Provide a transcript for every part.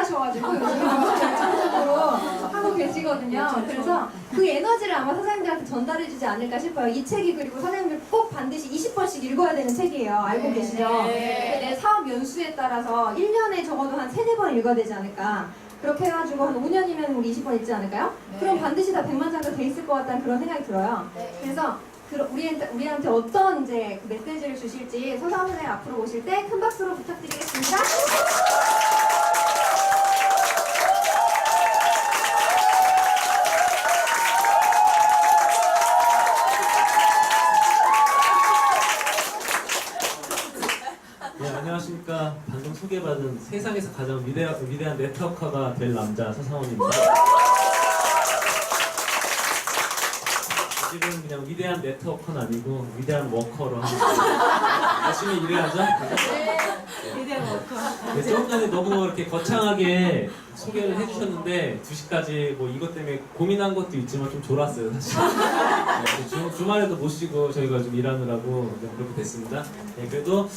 하셔가지고 요즘 열정적으로 하고 계시거든요. 그래서 그 에너지를 아마 사장님들한테 전달해주지 않을까 싶어요. 이 책이 그리고 사장님들 꼭 반드시 20번씩 읽어야 되는 책이에요. 알고 계시죠? 내 사업 연수에 따라서 1년에 적어도 한 3-4번 읽어야 되지 않을까. 그렇게 해가지고 한 5년이면 우리 20번 읽지 않을까요? 그럼 반드시 다 100만 장도 돼 있을 것 같다는 그런 생각이 들어요. 그래서 우리한테 어떤 이제 그 메시지를 주실지 서상원 선생님 앞으로 오실 때 큰 박수로 부탁드리겠습니다. 네, 안녕하십니까. 방금 소개받은 세상에서 가장 위대한 네트워커가 될 남자 서상원입니다. 지금 그냥 위대한 네트워커는 아니고 위대한 워커로 합니다. 열심히 일해야죠. 위대한 워커. 네, 조금 전에 너무 이렇게 거창하게 소개를 해주셨는데 2시까지 뭐 이것 때문에 고민한 것도 있지만 좀 졸았어요 사실. 네, 주말에도 못 쉬고 저희가 좀 일하느라고 그렇게 됐습니다. 네, 그래도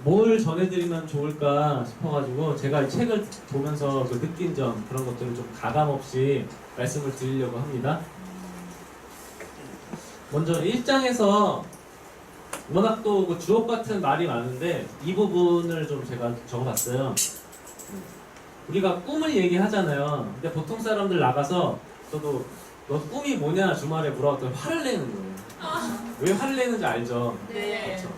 뭘 전해드리면 좋을까 싶어가지고 제가 이 책을 보면서 그 느낀 점 그런 것들을 좀 가감없이 말씀을 드리려고 합니다. 먼저 1장에서 워낙 또 그 주옥 같은 말이 많은데 이 부분을 좀 제가 적어봤어요. 우리가 꿈을 얘기하잖아요. 근데 보통 사람들 나가서 저도 너 꿈이 뭐냐 주말에 물어봤더니 화를 내는 거예요. 왜 화를 내는지 알죠? 네. 그렇죠?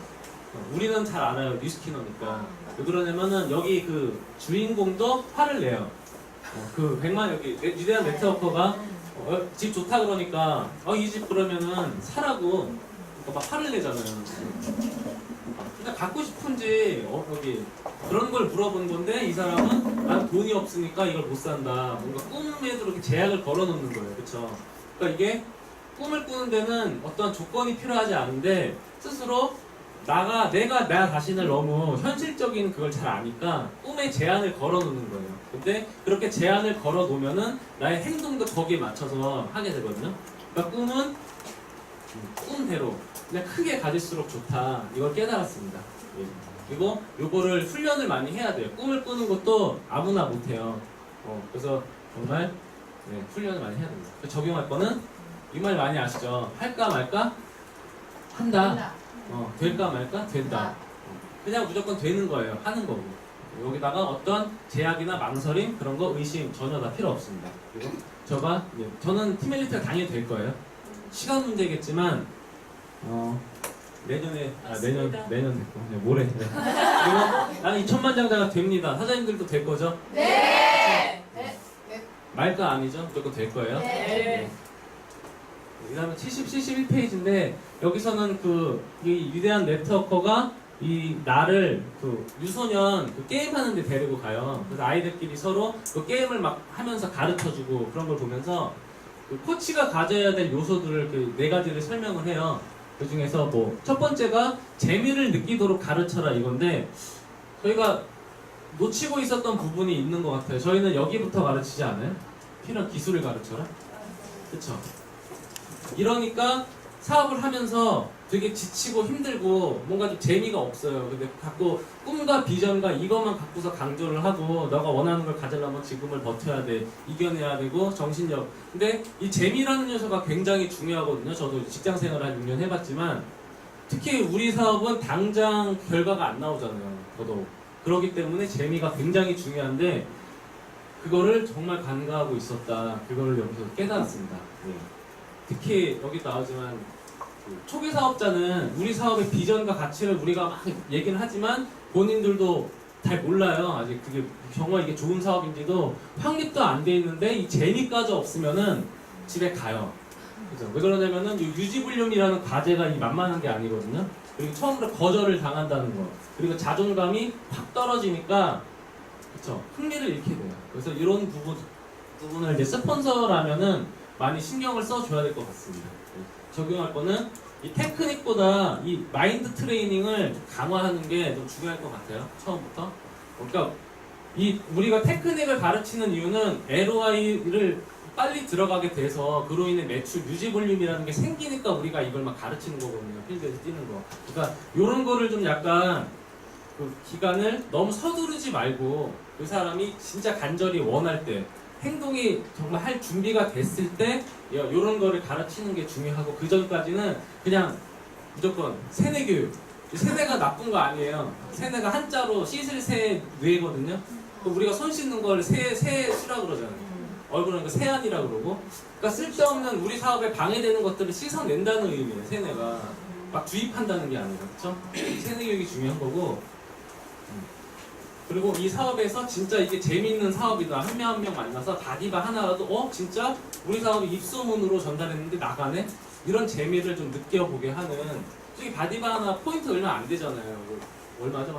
우리는 잘 알아요. 뉴스키너니까. 왜 그러냐면은 여기 그 주인공도 화를 내요. 그 100만 여기 위대한 네트워커가 집 좋다 그러니까 이 집 그러면은 사라고 막 화를 내잖아요. 근데 갖고 싶은지 여기 그런 걸 물어본 건데 이 사람은 난 돈이 없으니까 이걸 못 산다. 뭔가 꿈에도 이렇게 제약을 걸어놓는 거예요. 그렇죠? 그러니까 이게 꿈을 꾸는 데는 어떤 조건이 필요하지 않은데 스스로 내가 나 자신을 너무 현실적인 그걸 잘 아니까 꿈에 제한을 걸어 놓는 거예요. 근데 그렇게 제한을 걸어 놓으면은 나의 행동도 거기에 맞춰서 하게 되거든요. 그러니까 꿈은 꿈대로 그냥 크게 가질수록 좋다. 이걸 깨달았습니다. 예. 그리고 요거를 훈련을 많이 해야 돼요. 꿈을 꾸는 것도 아무나 못해요. 그래서 정말 훈련을 많이 해야 됩니다. 적용할 거는 이 말 많이 아시죠? 할까 말까? 한다. 될까 말까? 된다. 그냥 무조건 되는 거예요. 하는 거고. 여기다가 어떤 제약이나 망설임 그런 거 의심 전혀 다 필요 없습니다. 그리고 저는 팀엘리트가 당연히 될 거예요. 시간 문제겠지만 내년 됐고 모레. 그리고 나는 2천만 장자가 됩니다. 사장님들도 될 거죠? 네. 말까 아니죠? 무조건 될 거예요. 네. 그 다음에 71페이지인데 여기서는 이 위대한 네트워커가 이 나를 유소년 게임하는 데 데리고 가요. 그래서 아이들끼리 서로 그 게임을 막 하면서 가르쳐주고 그런 걸 보면서 코치가 가져야 될 요소들을 4가지를 설명을 해요. 그 중에서 첫 번째가 재미를 느끼도록 가르쳐라 이건데 저희가 놓치고 있었던 부분이 있는 것 같아요. 저희는 여기부터 가르치지 않아요? 필요한 기술을 가르쳐라? 그쵸? 이러니까 사업을 하면서 되게 지치고 힘들고 뭔가 좀 재미가 없어요. 근데 꿈과 비전과 이것만 갖고서 강조를 하고 너가 원하는 걸 가지려면 지금을 버텨야 돼. 이겨내야 되고 정신력. 근데 이 재미라는 요소가 굉장히 중요하거든요. 저도 직장 생활을 한 6년 해봤지만 특히 우리 사업은 당장 결과가 안 나오잖아요. 저도. 그렇기 때문에 재미가 굉장히 중요한데 그거를 정말 간과하고 있었다. 그거를 여기서 깨달았습니다. 네. 특히 여기 나오지만 초기 사업자는 우리 사업의 비전과 가치를 우리가 막 얘기를 하지만 본인들도 잘 몰라요. 아직 그게 정말 이게 좋은 사업인지도 확립도 안 돼 있는데 이 재미까지 없으면은 집에 가요. 그죠? 왜 그러냐면은 유지불능이라는 과제가 만만한 게 아니거든요. 그리고 처음부터 거절을 당한다는 거. 그리고 자존감이 확 떨어지니까 그쵸? 흥미를 잃게 돼요. 그래서 이런 부분을 이제 스폰서라면은 많이 신경을 써줘야 될 것 같습니다. 적용할 거는 이 테크닉보다 이 마인드 트레이닝을 강화하는 게 좀 중요할 것 같아요. 처음부터. 그러니까 우리가 테크닉을 가르치는 이유는 ROI를 빨리 들어가게 돼서 그로 인해 매출 유지 볼륨이라는 게 생기니까 우리가 이걸 막 가르치는 거거든요. 필드에서 뛰는 거. 그러니까 이런 거를 좀 약간 그 기간을 너무 서두르지 말고 그 사람이 진짜 간절히 원할 때 행동이 정말 할 준비가 됐을 때 이런 거를 가르치는 게 중요하고 그 전까지는 그냥 무조건 세뇌 교육. 세뇌가 나쁜 거 아니에요. 세뇌가 한자로 씻을 새 뇌거든요. 우리가 손 씻는 걸 세수라 그러잖아요. 얼굴은 그 세안이라 그러고. 그러니까 쓸데없는 우리 사업에 방해되는 것들을 씻어낸다는 의미예요. 세뇌가 막 주입한다는 게 아니라 그렇죠? 세뇌 교육이 중요한 거고. 그리고 이 사업에서 진짜 이게 재밌는 사업이다. 한 명 한 명 만나서 다디바 하나라도 진짜 우리 사업이 입소문으로 전달했는데 나가네? 이런 재미를 좀 느껴보게 하는. 솔직히 바디바 하나 포인트 얼마 안 되잖아요. 얼마죠?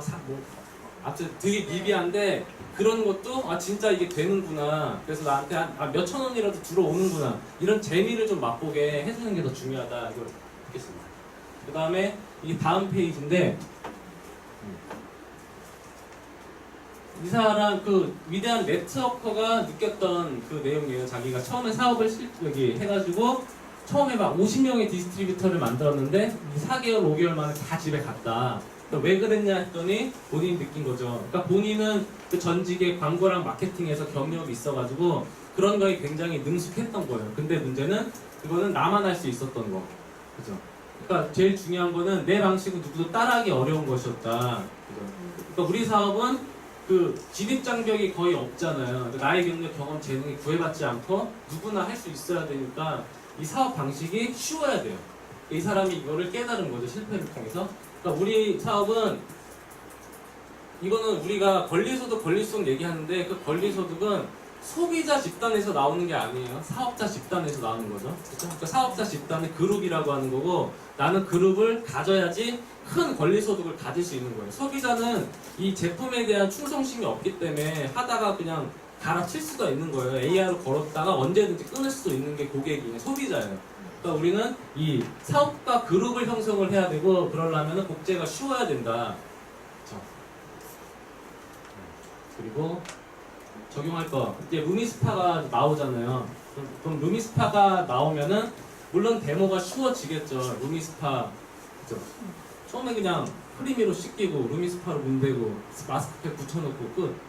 아무튼 되게 미비한데 그런 것도 진짜 이게 되는구나. 그래서 나한테 몇천 원이라도 들어오는구나. 이런 재미를 좀 맛보게 해주는 게 더 중요하다. 이걸 듣겠습니다. 그 다음에 이 다음 페이지인데 이 사람 그 위대한 네트워커가 느꼈던 그 내용이에요. 자기가 처음에 사업을 여기 해가지고 처음에 막 50명의 디스트리뷰터를 만들었는데 4개월, 5개월 만에 다 집에 갔다. 그러니까 왜 그랬냐 했더니 본인이 느낀 거죠. 그러니까 본인은 그 전직에 광고랑 마케팅에서 경력이 있어가지고 그런 거에 굉장히 능숙했던 거예요. 근데 문제는 그거는 나만 할 수 있었던 거. 그죠? 그러니까 제일 중요한 거는 내 방식은 누구도 따라하기 어려운 것이었다. 그죠? 그러니까 우리 사업은 그 진입장벽이 거의 없잖아요. 그러니까 나의 경력, 경험, 재능이 구애받지 않고 누구나 할 수 있어야 되니까 이 사업 방식이 쉬워야 돼요. 이 사람이 이거를 깨달은 거죠. 실패를 통해서. 그러니까 우리 사업은 이거는 우리가 권리소득 얘기하는데 그 권리소득은 소비자 집단에서 나오는 게 아니에요. 사업자 집단에서 나오는 거죠. 그렇죠? 그러니까 사업자 집단의 그룹이라고 하는 거고 나는 그룹을 가져야지 큰 권리소득을 가질 수 있는 거예요. 소비자는 이 제품에 대한 충성심이 없기 때문에 하다가 그냥 갈아칠 수가 있는 거예요. AR로 걸었다가 언제든지 끊을 수도 있는 게 고객이 소비자예요. 그러니까 우리는 이 사업가 그룹을 형성을 해야 되고 그러려면 복제가 쉬워야 된다. 그렇죠? 그리고 적용할 거 이제 루미스파가 나오잖아요. 그럼 루미스파가 나오면은 물론 데모가 쉬워지겠죠. 루미스파 그죠? 처음에 그냥 프리미로 씻기고 루미스파로 문대고 마스크팩 붙여놓고 끝.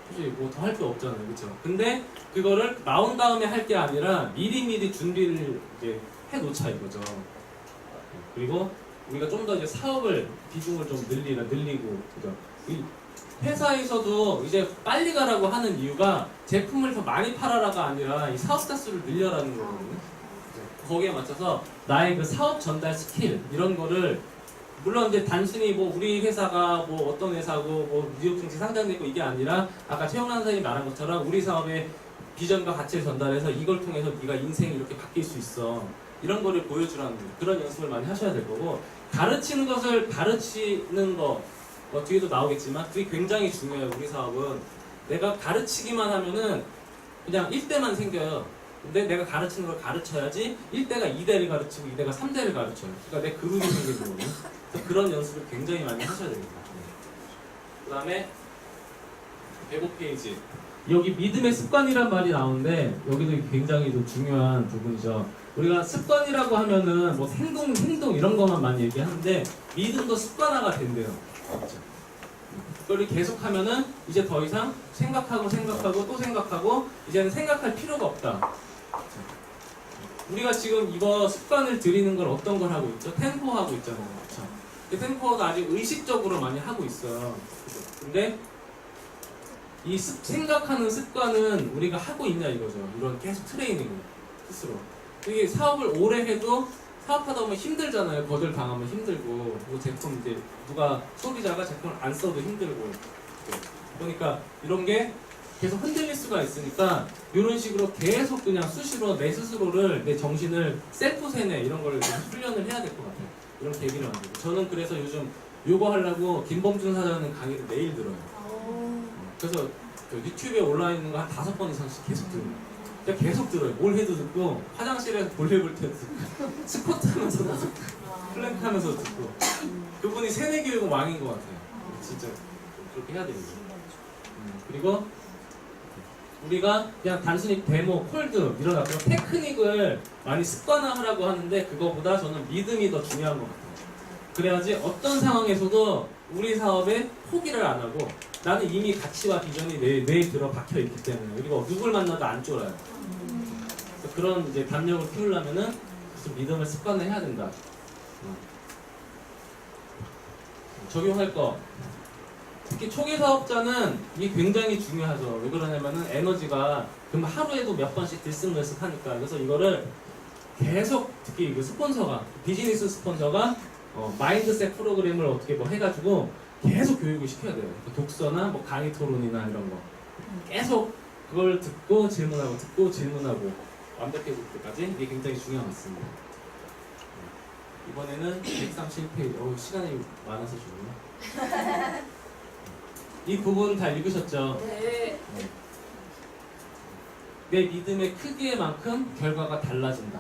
솔직히 뭐 더 할 게 없잖아요, 그렇죠? 근데 그거를 나온 다음에 할 게 아니라 미리미리 준비를 이제 해놓자 이거죠. 그리고 우리가 좀 더 이제 사업을 비중을 좀 늘리고, 그죠? 이 회사에서도 이제 빨리 가라고 하는 이유가 제품을 더 많이 팔아라가 아니라 이 사업자 수를 늘려라는 거거든요. 거기에 맞춰서 나의 그 사업 전달 스킬 이런 거를 물론 이제 단순히 뭐 우리 회사가 뭐 어떤 회사고 뭐 뉴욕 증시 상장되고 이게 아니라 아까 최영란 선생님이 말한 것처럼 우리 사업의 비전과 가치를 전달해서 이걸 통해서 네가 인생이 이렇게 바뀔 수 있어 이런 거를 보여주라는 거예요. 그런 연습을 많이 하셔야 될 거고 가르치는 것을 가르치는 거 뒤에도 나오겠지만 그게 굉장히 중요해요. 우리 사업은 내가 가르치기만 하면은 그냥 1대만 생겨요. 근데 내가 가르치는 걸 가르쳐야지 1대가 2대를 가르치고 2대가 3대를 가르쳐요. 그러니까 내 그룹이 생기거든요. 그런 연습을 굉장히 많이 하셔야 됩니다. 그 다음에 105페이지 여기 믿음의 습관이란 말이 나오는데 여기도 굉장히 좀 중요한 부분이죠. 우리가 습관이라고 하면은 뭐 행동 이런 것만 많이 얘기하는데 믿음도 습관화가 된대요. 그렇죠? 그걸 계속하면은 이제 더 이상 생각하고 또 생각하고 이제는 생각할 필요가 없다. 우리가 지금 이거 습관을 들이는 걸 어떤 걸 하고 있죠? 템포 하고 있잖아요. 그렇죠? 그 템포가 아주 의식적으로 많이 하고 있어요. 근데 이 생각하는 습관은 우리가 하고 있냐 이거죠. 이런 계속 트레이닝을 스스로. 이게 사업을 오래 해도 사업하다 보면 힘들잖아요. 거절당하면 힘들고 뭐 제품 이제 누가 소비자가 제품을 안 써도 힘들고 그러니까 이런 게 계속 흔들릴 수가 있으니까 이런 식으로 계속 그냥 수시로 내 스스로를 내 정신을 셀프 세뇌 이런 걸 훈련을 해야 될 것 같아요. 이런 계기를 만들고 저는 그래서 요즘 요거 하려고 김범준 사장님 강의를 매일 들어요. 그래서 그 유튜브에 올라 있는 거 한 5번 이상씩 계속 들어요. 그냥 계속 들어요. 뭘 해도 듣고 화장실에서 볼일 볼 때도 듣고 스쿼트 하면서도 듣고 플랭크 하면서도 듣고 그분이 세뇌 교육은 왕인 것 같아요. 진짜 그렇게 해야 됩니다. 그리고 우리가 그냥 단순히 데모, 콜드 이런 어떤 테크닉을 많이 습관화하라고 하는데 그거보다 저는 믿음이 더 중요한 것 같아요. 그래야지 어떤 상황에서도 우리 사업에 포기를 안 하고 나는 이미 가치와 비전이 내 뇌에 들어 박혀 있기 때문에 그리고 누굴 만나도 안 쫄아요. 그래서 그런 이제 담력을 키우려면은 좀 믿음을 습관을 해야 된다. 적용할 거. 특히 초기 사업자는 이게 굉장히 중요하죠. 왜 그러냐면은 에너지가 그럼 하루에도 몇 번씩 들쑥날쑥하니까 그래서 이거를 계속 특히 그 스폰서가 비즈니스 스폰서가 마인드셋 프로그램을 어떻게 뭐 해가지고 계속 교육을 시켜야 돼요. 독서나 뭐 강의 토론이나 이런 거 계속 그걸 듣고 질문하고 완벽해질 때까지 이게 굉장히 중요한 것 같습니다. 이번에는 131페이지. 시간이 많아서 좋네요. 이 부분 다 읽으셨죠? 네. 내 믿음의 크기에만큼 결과가 달라진다.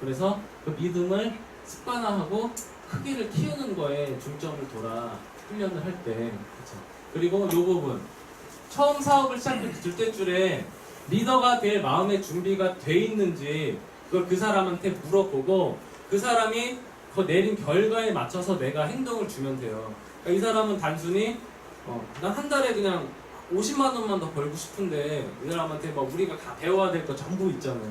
그래서 그 믿음을 습관화하고 크기를 키우는 거에 중점을 둬라. 훈련을 할 때. 그쵸? 그리고 이 부분. 처음 사업을 시작할 때 둘째 줄에 리더가 될 마음의 준비가 돼 있는지 그걸 그 사람한테 물어보고 그 사람이 그 내린 결과에 맞춰서 내가 행동을 주면 돼요. 그러니까 이 사람은 단순히 난 한 달에 그냥 50만 원만 더 벌고 싶은데 이 사람한테 막 우리가 다 배워야 될 거 전부 있잖아요.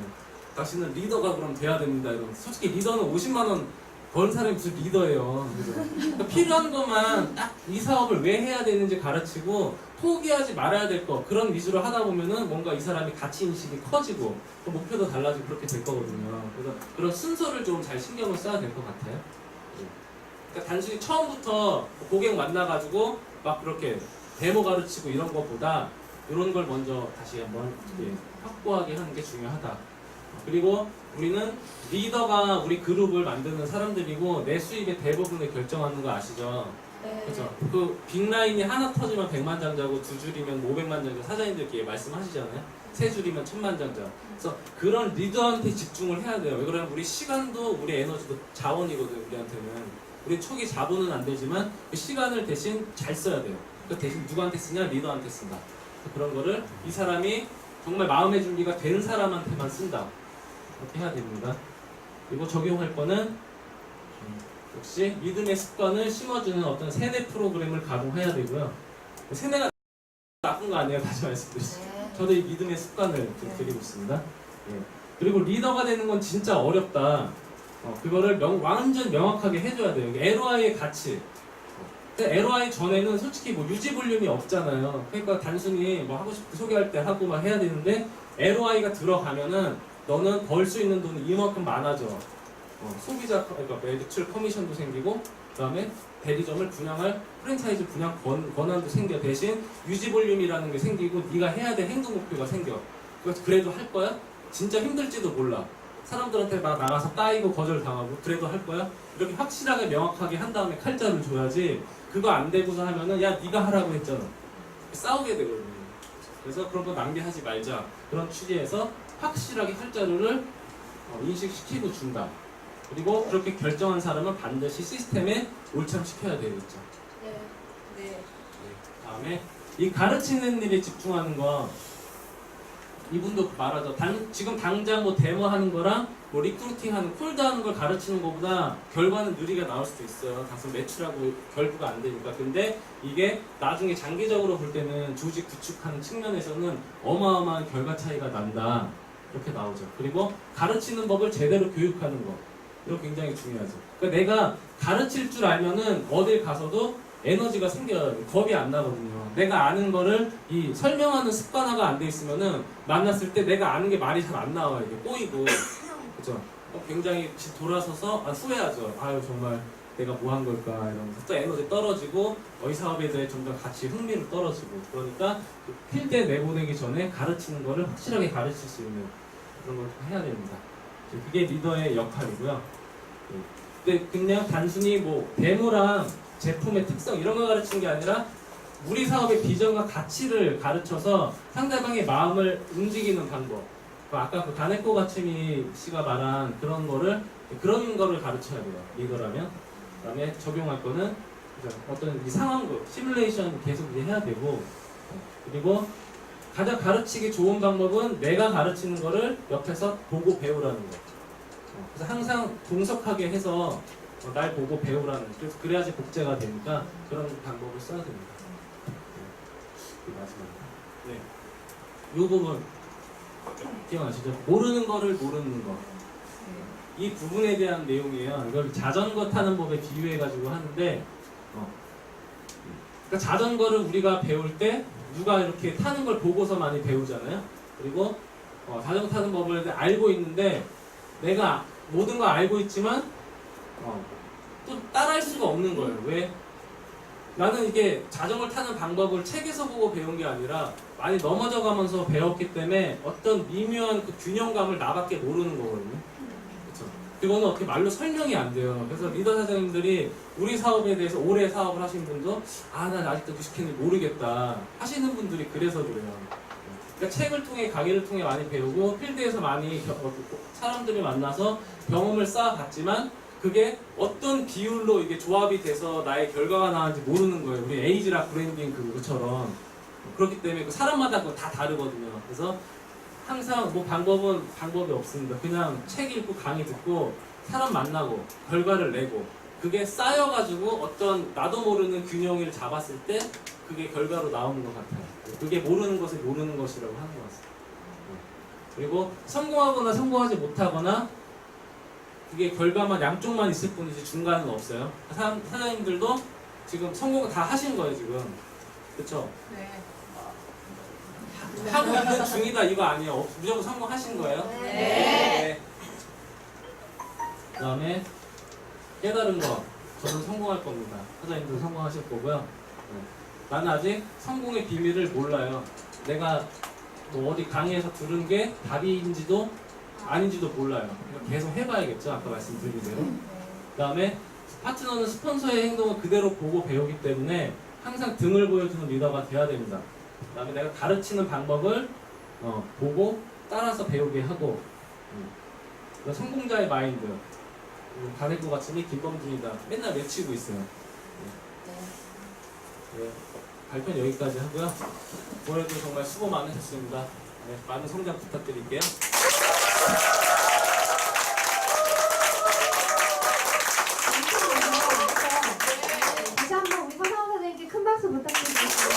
당신은 리더가 그럼 돼야 됩니다. 이런 솔직히 리더는 50만 원 버는 사람이 무슨 리더예요. 그러니까 필요한 것만 딱 이 사업을 왜 해야 되는지 가르치고 포기하지 말아야 될 거 그런 위주로 하다 보면은 뭔가 이 사람이 가치 인식이 커지고 또 목표도 달라지고 그렇게 될 거거든요. 그래서 그런 순서를 좀 잘 신경을 써야 될 것 같아요. 그러니까 단순히 처음부터 고객 만나가지고 막 그렇게 데모 가르치고 이런 것보다 이런 걸 먼저 다시 한번 확고하게 하는 게 중요하다. 그리고 우리는 리더가 우리 그룹을 만드는 사람들이고 내 수입의 대부분을 결정하는 거 아시죠? 네. 그렇죠. 그 빅라인이 하나 터지면 100만 장자고 두 줄이면 500만 장자 사장님들끼리 말씀하시잖아요. 세 줄이면 1000만 장자. 그래서 그런 리더한테 집중을 해야 돼요. 왜 그러냐면 우리 시간도 우리 에너지도 자원이거든요. 우리한테는. 우리 초기 자본은 안 되지만 그 시간을 대신 잘 써야 돼요. 그 대신 누구한테 쓰냐? 리더한테 쓴다. 그런 거를 이 사람이 정말 마음의 준비가 된 사람한테만 쓴다. 그렇게 해야 됩니다. 그리고 적용할 거는 역시 믿음의 습관을 심어주는 어떤 세뇌 프로그램을 가동해야 되고요. 세뇌가 나쁜 거 아니에요. 다시 말씀드리죠. 저도 이 믿음의 습관을 드리고 있습니다. 예. 그리고 리더가 되는 건 진짜 어렵다. 그거를 완전 명확하게 해줘야 돼요. ROI의 가치. ROI 전에는 솔직히 뭐 유지 볼륨이 없잖아요. 그러니까 단순히 뭐 하고 싶을 때 소개할 때 하고 막 해야 되는데 ROI가 들어가면은 너는 벌 수 있는 돈이 이만큼 많아져. 소비자 그러니까 매출 커미션도 생기고 그다음에 대리점을 분양할 프랜차이즈 분양 권한도 생겨. 대신 유지 볼륨이라는 게 생기고 네가 해야 될 행동 목표가 생겨. 그래도 할 거야? 진짜 힘들지도 몰라. 사람들한테 막 나가서 따이고 거절당하고 그래도 할 거야? 이렇게 확실하게 명확하게 한 다음에 칼자를 줘야지. 그거 안 되고서 하면은 야 네가 하라고 했잖아. 싸우게 되거든요. 그래서 그런 거 낭비하지 말자. 그런 취지에서 확실하게 칼자루를 인식시키고 준다. 그리고 그렇게 결정한 사람은 반드시 시스템에 올참시켜야 되겠죠. 네. 다음에 이 가르치는 일에 집중하는 거 이분도 말하죠. 지금 당장 뭐 데모하는 거랑 뭐 리크루팅하는 콜드하는 걸 가르치는 것보다 결과는 느리게 나올 수도 있어요. 다소 매출하고 결부가 안 되니까. 근데 이게 나중에 장기적으로 볼 때는 조직 구축하는 측면에서는 어마어마한 결과 차이가 난다. 이렇게 나오죠. 그리고 가르치는 법을 제대로 교육하는 거. 이거 굉장히 중요하죠. 그러니까 내가 가르칠 줄 알면은 어딜 가서도 에너지가 생겨요. 겁이 안 나거든요. 내가 아는 거를 이 설명하는 습관화가 안 돼 있으면은 만났을 때 내가 아는 게 말이 잘 안 나와요. 이게 꼬이고. 그죠? 굉장히 돌아서서 후회하죠. 아유, 정말 내가 뭐 한 걸까 이러면서 또 에너지 떨어지고 이 사업에 대해 점점 같이 흥미를 떨어지고. 그러니까 필드에 내보내기 전에 가르치는 거를 확실하게 가르칠 수 있는 그런 걸 해야 됩니다. 그게 리더의 역할이고요. 근데 그냥 단순히 뭐 데모랑 제품의 특성 이런 거 가르치는 게 아니라 우리 사업의 비전과 가치를 가르쳐서 상대방의 마음을 움직이는 방법. 아까 그 다네코 가츠미 씨가 말한 그런 거를 가르쳐야 돼요. 리더라면. 그다음에 적용할 거는 어떤 이 상황극, 시뮬레이션 계속 이제 해야 되고, 그리고 가장 가르치기 좋은 방법은 내가 가르치는 거를 옆에서 보고 배우라는 거. 그래서 항상 분석하게 해서 날 보고 배우라는. 그래서 그래야지 복제가 되니까 그런 방법을 써야 됩니다. 네. 마지막. 네. 이 부분 기억나시죠? 모르는 거를 모르는 거. 이 부분에 대한 내용이에요. 이걸 자전거 타는 법에 비유해가지고 하는데, 그러니까 자전거를 우리가 배울 때 누가 이렇게 타는 걸 보고서 많이 배우잖아요. 그리고 자전거 타는 법을 알고 있는데 내가 모든 걸 알고 있지만 또 따라할 수가 없는 거예요. 왜? 나는 이게 자전거를 타는 방법을 책에서 보고 배운 게 아니라 많이 넘어져 가면서 배웠기 때문에 어떤 미묘한 그 균형감을 나밖에 모르는 거거든요. 그렇죠? 그거는 어떻게 말로 설명이 안 돼요. 그래서 리더 사장님들이 우리 사업에 대해서 오래 사업을 하신 분도 난 아직도 무식했는지 모르겠다 하시는 분들이 그래서 그래요. 그러니까 책을 통해 강의를 통해 많이 배우고 필드에서 많이 사람들을 만나서 경험을 쌓아봤지만 그게 어떤 비율로 이게 조합이 돼서 나의 결과가 나왔는지 모르는 거예요. 우리 에이지락 브랜딩 그것처럼. 그렇기 때문에 그 사람마다 그거 다 다르거든요. 그래서 항상 뭐 방법이 없습니다. 그냥 책 읽고 강의 듣고 사람 만나고 결과를 내고 그게 쌓여가지고 어떤 나도 모르는 균형을 잡았을 때 그게 결과로 나오는 것 같아요. 그게 모르는 것을 모르는 것이라고 하는 것 같습니다. 그리고 성공하거나 성공하지 못하거나 그게 결과만 양쪽만 있을 뿐이지 중간은 없어요. 사장님들도 지금 성공 다 하신 거예요 지금. 그렇죠? 네. 하고 있는 중이다 이거 아니에요. 무조건 성공하신 거예요. 네. 그 다음에 깨달은 거. 저는 성공할 겁니다. 사장님도 성공하실 거고요. 나는 아직 성공의 비밀을 몰라요. 내가 뭐 어디 강의에서 들은 게 답인지도 아닌지도 몰라요. 그러니까 계속 해봐야겠죠. 아까 말씀드린 대로. 그 다음에 파트너는 스폰서의 행동을 그대로 보고 배우기 때문에 항상 등을 보여주는 리더가 돼야 됩니다. 그 다음에 내가 가르치는 방법을 보고 따라서 배우게 하고 성공자의 마인드. 가내고 같으니 김범준이다. 맨날 외치고 있어요. 네, 발표는 여기까지 하고요. 올해도 정말 수고 많으셨습니다. 네, 많은 성장 부탁드릴게요. 다시 한번 우리 서상원 선생님께 큰 박수 부탁드리겠습니다.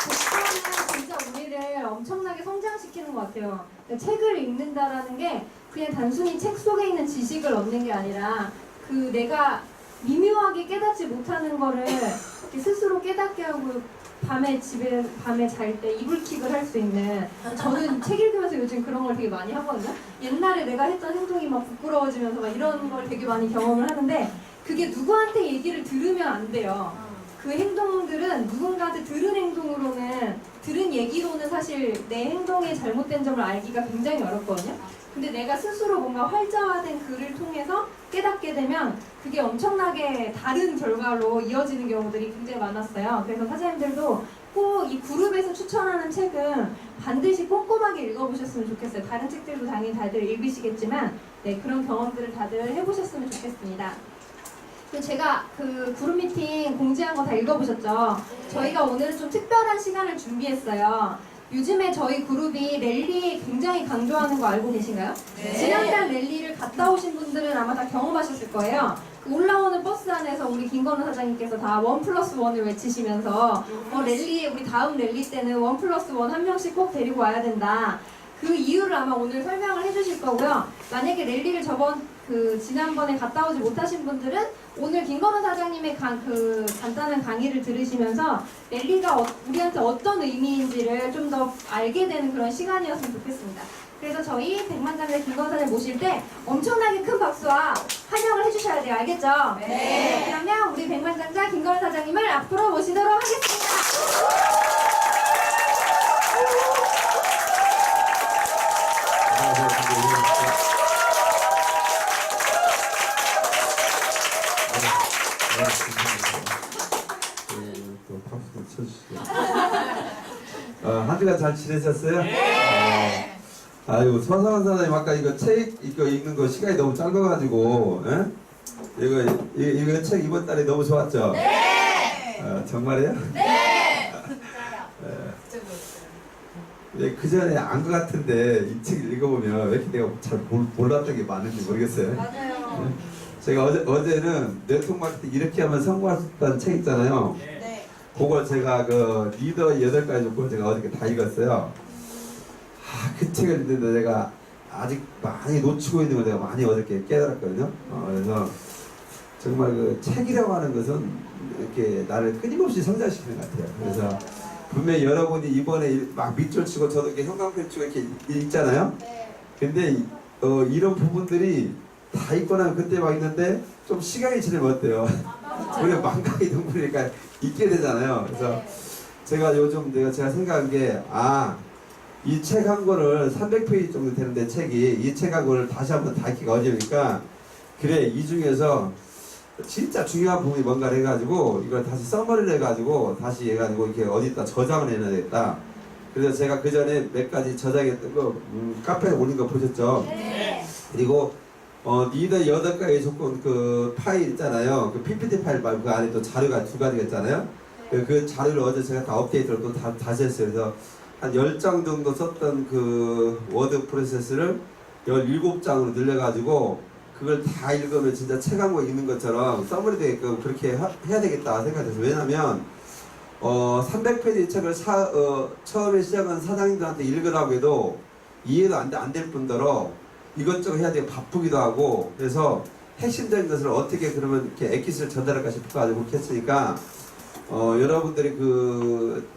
복수는 진짜 우리를 엄청나게 성장시키는 것 같아요. 책을 읽는다라는 게 그냥 단순히 책 속에 있는 지식을 얻는 게 아니라 그 내가 미묘하게 깨닫지 못하는 거를 이렇게 스스로 깨닫게 하고 밤에 잘 때 이불킥을 할 수 있는. 저는 책 읽으면서 요즘 그런 걸 되게 많이 하거든요. 옛날에 내가 했던 행동이 막 부끄러워지면서 막 이런 걸 되게 많이 경험을 하는데 그게 누구한테 얘기를 들으면 안 돼요. 그 행동들은 누군가한테 들은 행동으로는 들은 얘기로는 사실 내 행동의 잘못된 점을 알기가 굉장히 어렵거든요. 근데 내가 스스로 뭔가 활자화된 글을 통해서 깨닫게 되면 그게 엄청나게 다른 결과로 이어지는 경우들이 굉장히 많았어요. 그래서 사장님들도 꼭 이 그룹에서 추천하는 책은 반드시 꼼꼼하게 읽어보셨으면 좋겠어요. 다른 책들도 당연히 다들 읽으시겠지만 네, 그런 경험들을 다들 해보셨으면 좋겠습니다. 제가 그 그룹 미팅 공지한 거 다 읽어보셨죠? 저희가 오늘은 좀 특별한 시간을 준비했어요. 요즘에 저희 그룹이 랠리 굉장히 강조하는 거 알고 계신가요? 네. 지난달 랠리를 갔다 오신 분들은 아마 다 경험하셨을 거예요. 그 올라오는 버스 안에서 우리 김건우 사장님께서 다 1+1을 외치시면서 랠리 우리 다음 랠리 때는 1+1 한 명씩 꼭 데리고 와야 된다. 그 이유를 아마 오늘 설명을 해주실 거고요. 만약에 랠리를 지난번에 갔다 오지 못하신 분들은 오늘 김건우 사장님의 간단한 강의를 들으시면서 랠리가 우리한테 어떤 의미인지를 좀 더 알게 되는 그런 시간이었으면 좋겠습니다. 그래서 저희 백만장자 김건우 사장님 모실 때 엄청나게 큰 박수와 환영을 해주셔야 돼요. 알겠죠? 네. 그러면 우리 백만장자 김건우 사장님을 앞으로 모시도록 하겠습니다. 또 박수도 쳐주시고. 한 주간 잘 지내셨어요? 네. 아이고, 서상원 사장님 아까 이거 책 이거 읽는 거 시간이 너무 짧아가지고, 이거 책 이번 달에 너무 좋았죠? 네. 정말이에요? 네. 그 전에 안 것 같은데 이 책 읽어보면 왜 이렇게 내가 잘 몰랐던 게 많은지 모르겠어요. 맞아요. 제가 어제는 네트워크 마케팅 이렇게 하면 성공할 수 있다는 책 있잖아요. 네. 그걸 제가 그 리더 8가지 조건을 제가 어저께 다 읽었어요. 그 책을 읽는데 내가 아직 많이 놓치고 있는 걸 내가 많이 어저께 깨달았거든요. 그래서 정말 그 책이라고 하는 것은 이렇게 나를 끊임없이 성장시키는 것 같아요. 그래서 분명히 여러분이 이번에 막 밑줄 치고 저도 이렇게 형광펜 치고 이렇게 읽잖아요. 네. 근데 이런 부분들이 다 읽고 나면 그때 막 있는데 좀 시간이 지나면 어때요? 우리 망각이 동물이니까 잊게 되잖아요. 그래서 제가 요즘 제가 생각한 게 이 책 한 권을 300페이지 정도 되는데 책이 이 책 한 권을 다시 한번 다 읽기가 어려우니까 그래 이 중에서 진짜 중요한 부분이 뭔가를 해가지고 이걸 다시 써머리를 해가지고 다시 해가지고 이렇게 어디다 저장을 해놔야 겠다. 그래서 제가 그 전에 몇 가지 저장했던 거 카페에 올린 거 보셨죠? 네. 그리고 리더 8가지 조건 그 파일 있잖아요. 그 PPT 파일 말고 그 안에 또 자료가 2가지가 있잖아요. 그 자료를 어제 제가 다 업데이트를 또 다시 했어요. 그래서 한 10장 정도 썼던 그 워드 프로세스를 17장으로 늘려가지고 그걸 다 읽으면 진짜 책 한 권 읽는 것처럼 써머리 되게끔 그렇게 해야 되겠다 생각해서 왜냐면 300페이지 책을 처음에 시작한 사장님들한테 읽으라고 해도 이해도 안 될 뿐더러 이것저것 해야 되게 바쁘기도 하고 그래서 핵심적인 것을 어떻게 그러면 이렇게 엑기스를 전달할까 싶어가지고 그렇게 했으니까 여러분들이 그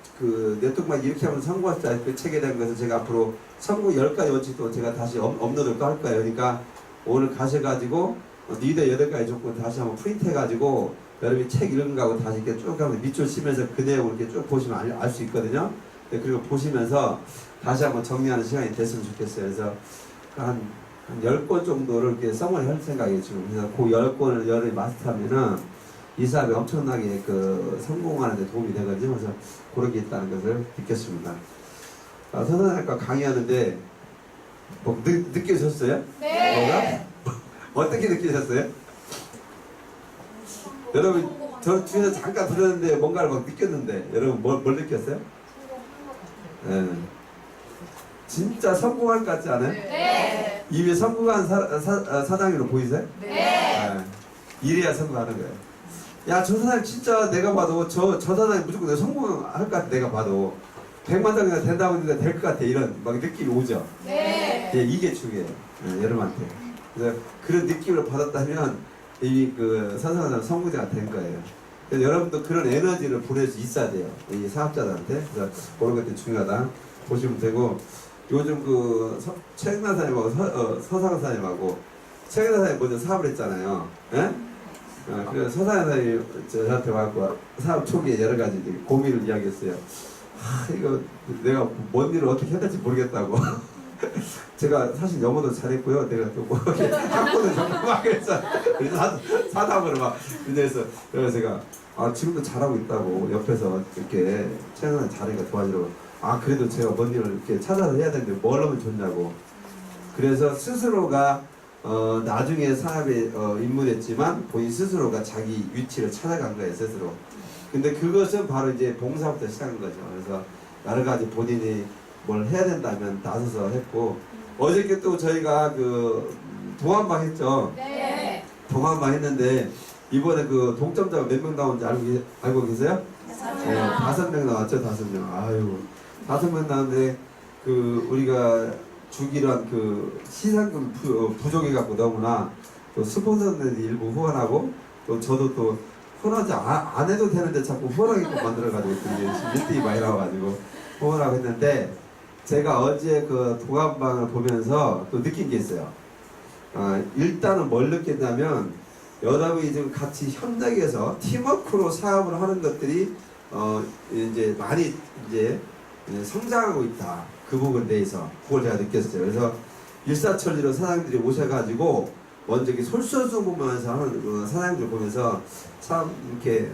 네트워크만 이렇게 하면 성공할 수 있다 그 책에 대한 것을 제가 앞으로 성공 10가지 원칙도 제가 다시 업로드도 할 거예요. 그러니까 오늘 가셔가지고 리더 8가지 조건 다시 한번 프린트 해가지고 여러분이 책 읽은 거하고 다시 이렇게 쭉 하면 밑줄 치면서 그 내용을 이렇게 쭉 보시면 알 수 있거든요. 그리고 보시면서 다시 한번 정리하는 시간이 됐으면 좋겠어요. 그래서 한 10권 정도를 이렇게 써머리 할 생각이에요, 지금. 그래서 그 10권을 여러분이 마스터하면은 이 사업이 엄청나게 성공하는 데 도움이 되거든요. 그래서 그런 게 있다는 것을 느꼈습니다. 선생님과 강의하는데 뭐 느끼셨어요? 네. 뭐가? 어떻게 느끼셨어요? 여러분 저 뒤에서 잠깐 들었는데 뭔가를 막 느꼈는데 여러분 뭘 느꼈어요? 진짜 성공할 것 같지 않아요? 네. 이미 성공한 사장님으로 보이세요? 네. 이래야 성공하는 거예요. 야, 저 사장님 진짜 내가 봐도 저 사장님 무조건 내가 성공할 것 같아. 내가 봐도 100만 장이나 된다고 했는데 될 것 같아. 이런 막 느낌이 오죠. 네. 예, 이게 중요해요. 여러분한테. 그래서 그런 느낌을 받았다면 이미 그 사장님 성공자가 된 거예요. 그래서 여러분도 그런 에너지를 보낼 수 있어야 돼요. 이 사업자들한테. 그래서 그런 것들이 중요하다 보시면 되고 요즘 최영남 사장님하고 서상원 사장님하고 최영남 사장님 먼저 사업을 했잖아요. 예? 그래서 서상원 사장님이 저한테 와서 사업 초기에 여러 가지 고민을 이야기했어요. 이거 내가 뭔 일을 어떻게 해야 될지 모르겠다고. 제가 사실 영어도 잘했고요. 내가 또 뭐 학교도 전공하고 해서 사담으로 막 그래서 제가 지금도 잘하고 있다고 옆에서 이렇게 최영남 잘하니까 도와주려고. 그래도 제가 뭔 일을 이렇게 찾아서 해야 되는데 뭘 하면 좋냐고. 그래서 스스로가 나중에 사업에 입문했지만 본인 스스로가 자기 위치를 찾아간 거예요, 스스로. 근데 그것은 바로 이제 봉사부터 시작한 거죠. 그래서 여러 가지 본인이 뭘 해야 된다면 나서서 했고 어저께 또 저희가 동안방 했죠. 네. 동안방 했는데 이번에 동점자가 몇 명 나온지 알고 계세요? 5명 나왔죠, 5명. 아유. 5명 나왔는데 우리가 주기로 한 시상금 부족해갖고 너무나 또 스폰서들이 일부 후원하고 또 저도 또 후원하지 안 해도 되는데 자꾸 후원하게끔 만들어가지고 이게 1등이 많이 나와가지고 후원하고 했는데 제가 어제 동안방을 보면서 또 느낀 게 있어요. 일단은 뭘 느꼈냐면 여러분이 지금 같이 협력해서 팀워크로 사업을 하는 것들이 이제 많이 이제 성장하고 있다. 그 부분에 대해서 그걸 제가 느꼈어요. 그래서 일사천리로 사장님들이 오셔가지고 먼저 이렇게 솔선수범하면서 하는 사장님들 보면서 참 이렇게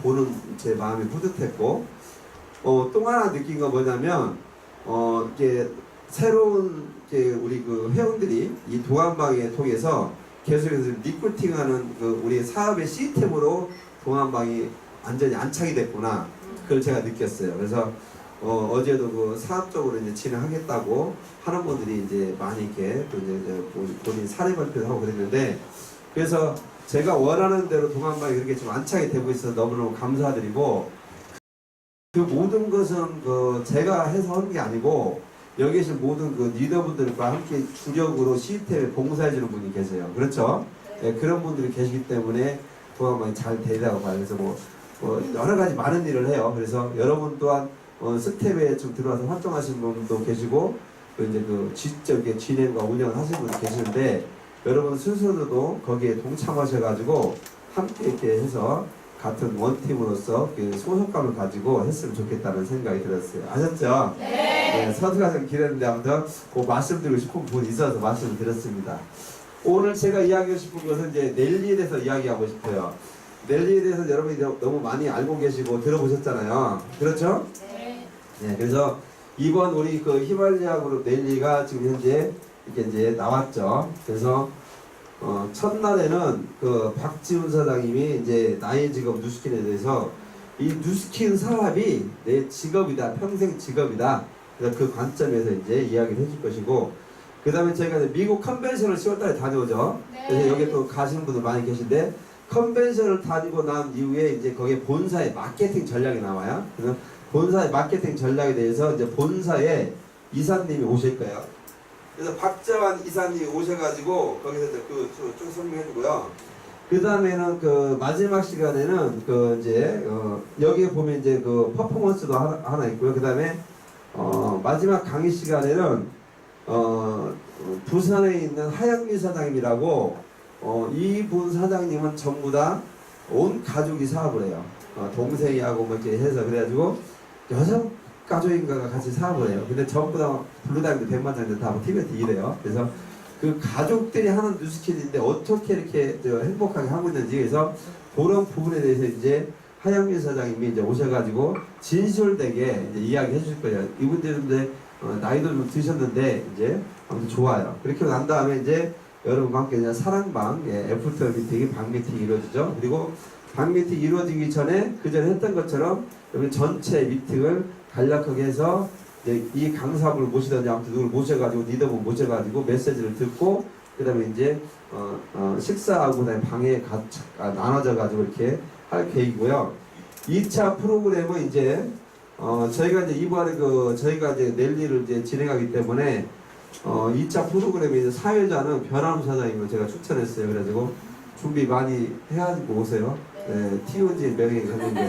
보는 제 마음이 뿌듯했고 또 하나 느낀 건 뭐냐면 이게 새로운 우리 회원들이 이 동안방에 통해서 계속해서 리크루팅하는 우리 사업의 시스템으로 동안방이 완전히 안착이 됐구나. 그걸 제가 느꼈어요. 그래서 어제도 그 사업적으로 이제 진행하겠다고 하는 분들이 이제 많이 이렇게 또 이제 본인 사례 발표도 하고 그랬는데, 그래서 제가 원하는 대로 동안방이 그렇게 좀 안착이 되고 있어서 너무너무 감사드리고, 그 모든 것은 그 제가 해서 하는 게 아니고 여기 계신 모든 그 리더분들과 함께 주력으로 시스템에 봉사해주는 분이 계세요. 그렇죠? 네, 그런 분들이 계시기 때문에 동안방이 잘 되리라고 봐요. 그래서 뭐 여러 가지 많은 일을 해요. 그래서 여러분 또한 스텝에 좀 들어와서 활동하시는 분도 계시고, 또 이제 그 직접 이렇게 진행과 운영을 하시는 분도 계시는데, 여러분 스스로도 거기에 동참하셔가지고 함께 이렇게 해서 같은 원팀으로서 그 소속감을 가지고 했으면 좋겠다는 생각이 들었어요. 아셨죠? 네. 서두가 좀 길었는데 아무튼 그 말씀드리고 싶은 부분이 있어서 말씀을 드렸습니다. 오늘 제가 이야기하고 싶은 것은 이제 넬리에 대해서 이야기하고 싶어요. 넬리에 대해서 여러분이 너무 많이 알고 계시고 들어보셨잖아요. 그렇죠? 네. 그래서 이번 우리 그 히말리아 그룹 넬리가 지금 현재 이렇게 이제 나왔죠. 그래서 첫날에는 그 박지훈 사장님이 이제 나의 직업 누스킨에 대해서 이 누스킨 사업이 내 직업이다, 평생 직업이다. 그래서 그 관점에서 이제 이야기를 해줄 것이고, 그 다음에 저희가 이제 미국 컨벤션을 10월달에 다녀오죠. 그래서 여기 또 가시는 분들 많이 계신데, 컨벤션을 다니고 난 이후에 이제 거기에 본사의 마케팅 전략이 나와요. 그래서 본사의 마케팅 전략에 대해서 이제 본사의 이사님이 오실 거예요. 그래서 박재환 이사님이 오셔가지고 거기서 이제 쭉 설명해주고요. 그 다음에는 그 마지막 시간에는 그 이제 여기에 보면 이제 그 퍼포먼스도 하나 있고요. 그 다음에 마지막 강의 시간에는 부산에 있는 하영미 사장님이라고 이분 사장님은 전부 다 온 가족이 사업을 해요. 동생이하고 뭐 이렇게 해서 그래가지고 6가족인가가 같이 사업을 해요. 근데 전부 다 블루다이브드 100만장들 다 TV에서 일해요. 그래서 그 가족들이 하는 뉴스킨인데 어떻게 이렇게 행복하게 하고 있는지, 그래서 그런 부분에 대해서 이제 하영민 사장님이 이제 오셔가지고 진솔되게 이제 이야기해 주실 거예요. 이분들은 이제 나이도 좀 드셨는데 이제 아무튼 좋아요. 그렇게 난 다음에 이제 여러분과 함께 이제 사랑방 애프터 미팅이 방 미팅이 이루어지죠. 그리고 방 미팅이 이루어지기 전에 그 전에 했던 것처럼 여러분 전체 미팅을 간략하게 해서 이제 이 강사분을 모시든지 아무튼 누굴 모셔가지고 리더분 모셔가지고 메시지를 듣고, 그 다음에 이제 식사하고 그다음에 방에 나눠져 가지고 이렇게 할 계획이고요. 2차 프로그램은 이제 저희가 이제 이번에 저희가 이제 넬리를 이제 진행하기 때문에 2차 프로그램에 이제 사회자는 변함 사장님을 제가 추천했어요. 그래가지고 준비 많이 해가지고 오세요. 네, TOG 명예 갔는데요.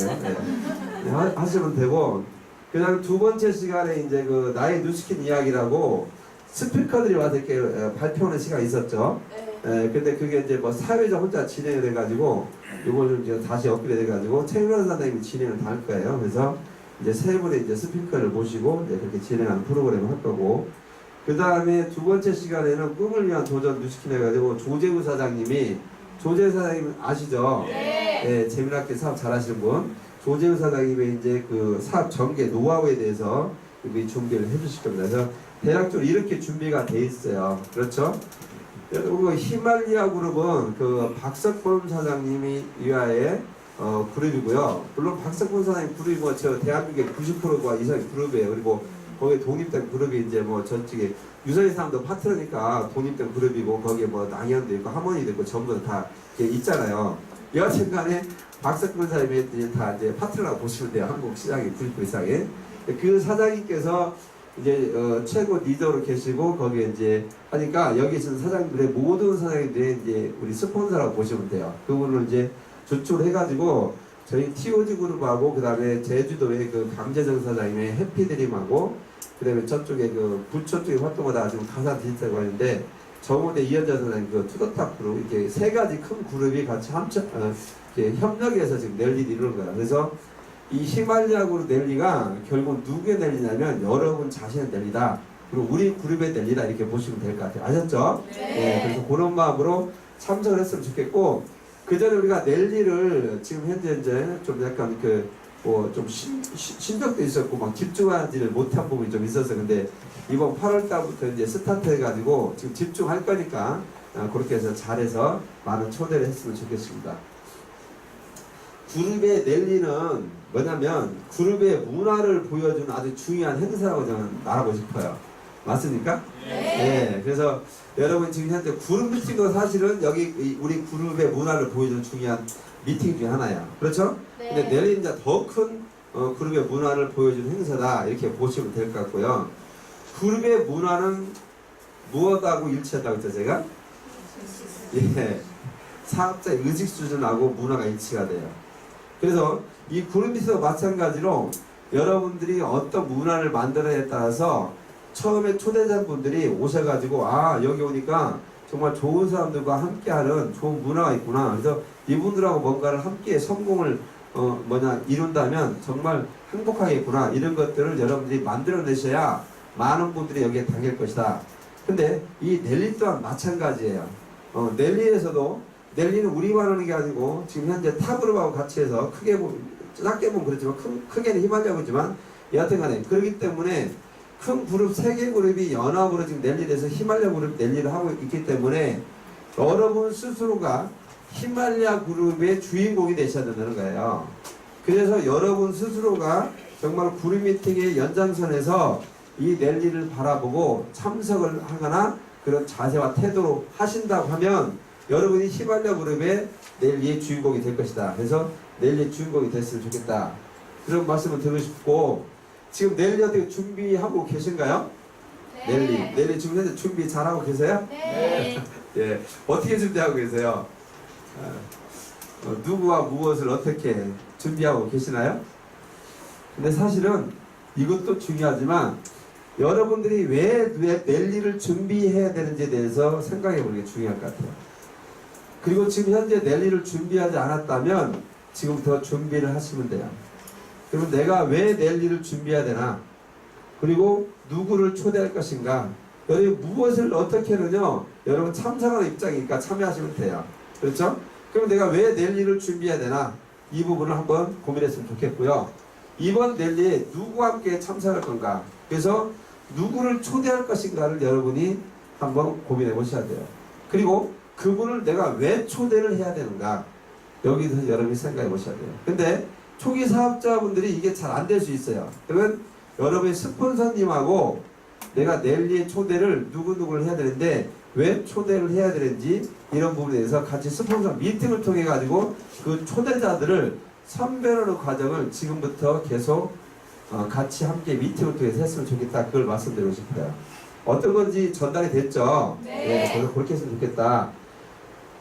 네, 하시면 되고, 그 다음에 두 번째 시간에 이제 그 나의 뉴스킨 이야기라고 스피커들이 와서 이렇게 발표하는 시간이 있었죠. 네, 근데 그게 이제 뭐 사회자 혼자 진행을 해가지고 이걸 좀 이제 다시 업그레이드 해가지고 최윤환 사장님이 진행을 다 할 거예요. 그래서 이제 세 분의 이제 스피커를 모시고 이제 그렇게 진행하는 프로그램을 할 거고, 그 다음에 두 번째 시간에는 꿈을 위한 도전 뉴스킨 해가지고 조재우 사장님이, 조재우 사장님 아시죠? 네, 재미나게 사업 잘하시는 분. 조재우 사장님의 이제 그 사업 전개 노하우에 대해서 여기 준비를 해주실 겁니다. 그래서 대략적으로 이렇게 준비가 돼 있어요. 그렇죠? 그리고 히말리아 그룹은 그 박석범 사장님이 이하의 그룹이고요. 물론 박석범 사장님 그룹이 뭐 저 대한민국의 90%가 이상의 그룹이에요. 그리고 거기에 독립된 그룹이 이제 뭐 저쪽에 유서희 사람도 파트너니까 독립된 그룹이고, 거기에 뭐 낭현도 있고 하모니도 있고 전부 다 있잖아요. 여하튼간에 박석근 사장님이 다 이제 파트너라고 보시면 돼요. 한국 시장의 90% 이상의. 그 사장님께서 이제 최고 리더로 계시고 거기에 이제 하니까 여기 있는 사장님들의 모든 사장님들의 이제 우리 스폰서라고 보시면 돼요. 그분을 이제 주축을 해가지고 저희 TOG 그룹하고 그 다음에 제주도의 그 강재정 사장님의 해피드림하고 그 다음에 저쪽에 그 부천 쪽에 활동하다가 지금 가산 디지털 하는데 정우대 이현자 사장님 그 투더탑 그룹, 이렇게 세 가지 큰 그룹이 같이 이렇게 협력해서 지금 넬리를 이루는 거야. 그래서 이 히말리아 그룹 넬리가 결국 누구의 넬리냐면 여러분 자신의 넬리다. 그리고 우리 그룹의 넬리다, 이렇게 보시면 될 것 같아요. 아셨죠? 네. 그래서 그런 마음으로 참석을 했으면 좋겠고, 그 전에 우리가 넬리를 지금 현재 이제 좀 약간 뭐 좀 신경도 있었고 막 집중하지를 못한 부분이 좀 있었어. 근데 이번 8월 달부터 이제 스타트 해가지고 지금 집중할 거니까 그렇게 해서 잘해서 많은 초대를 했으면 좋겠습니다. 그룹의 랠리는 뭐냐면 그룹의 문화를 보여주는 아주 중요한 행사라고 저는 말하고 싶어요. 맞습니까? 네. 그래서 여러분 지금 현재 그룹 미팅도 사실은 여기 우리 그룹의 문화를 보여주는 중요한 미팅 중에 하나야. 그렇죠? 근데 랠리는 이제 더 큰 그룹의 문화를 보여주는 행사다 이렇게 보시면 될 것 같고요. 그룹의 문화는 무엇하고 일치한다고 했죠 제가? 예, 사업자의 의식 수준하고 문화가 일치가 돼요. 그래서 이 그룹에서 마찬가지로 여러분들이 어떤 문화를 만들어야 따라서 처음에 초대자분들이 오셔가지고 아 여기 오니까 정말 좋은 사람들과 함께하는 좋은 문화가 있구나. 그래서 이분들하고 뭔가를 함께 성공을 이룬다면 정말 행복하겠구나. 이런 것들을 여러분들이 만들어내셔야 많은 분들이 여기에 당길 것이다. 근데 이 랠리 또한 마찬가지예요. 랠리는 우리만 하는 게 아니고 지금 현재 타그룹하고 같이 해서 작게 보면 그렇지만 크게는 휘말려고 있지만 여하튼간에 그렇기 때문에 큰 그룹 3개 그룹이 연합으로 지금 랠리에서 히말리아 그룹 랠리를 하고 있기 때문에 여러분 스스로가 히말리아 그룹의 주인공이 되셔야 된다는 거예요. 그래서 여러분 스스로가 정말 그룹 미팅의 연장선에서 이 랠리를 바라보고 참석을 하거나 그런 자세와 태도로 하신다고 하면 여러분이 히말리아 그룹의 랠리의 주인공이 될 것이다. 그래서 랠리의 주인공이 됐으면 좋겠다. 그런 말씀을 드리고 싶고 지금 랠리 어떻게 준비하고 계신가요? 랠리 지금 현재 준비 잘하고 계세요? 네. 예, 어떻게 준비하고 계세요? 누구와 무엇을 어떻게 준비하고 계시나요? 근데 사실은 이것도 중요하지만 여러분들이 왜 랠리를 준비해야 되는지에 대해서 생각해 보는 게 중요할 것 같아요. 그리고 지금 현재 랠리를 준비하지 않았다면 지금부터 준비를 하시면 돼요. 그러면 내가 왜 랠리를 준비해야 되나? 그리고 누구를 초대할 것인가? 여러분 무엇을 어떻게 하느냐? 여러분 참석하는 입장이니까 참여하시면 돼요. 그렇죠? 그럼 내가 왜 랠리를 준비해야 되나? 이 부분을 한번 고민했으면 좋겠고요. 이번 랠리에 누구와 함께 참석할 건가? 그래서 누구를 초대할 것인가를 여러분이 한번 고민해 보셔야 돼요. 그리고 그분을 내가 왜 초대를 해야 되는가? 여기서 여러분이 생각해 보셔야 돼요. 근데 초기 사업자분들이 이게 잘 안 될 수 있어요. 그러면 여러분의 스폰서님하고 내가 랠리의 초대를 누구누구를 해야 되는데 왜 초대를 해야 되는지 이런 부분에 대해서 같이 스폰서 미팅을 통해 가지고 그 초대자들을 선별하는 과정을 지금부터 계속 같이 함께 미팅을 통해서 했으면 좋겠다. 그걸 말씀드리고 싶어요. 어떤 건지 전달이 됐죠? 네. 그래서 그렇게 했으면 좋겠다.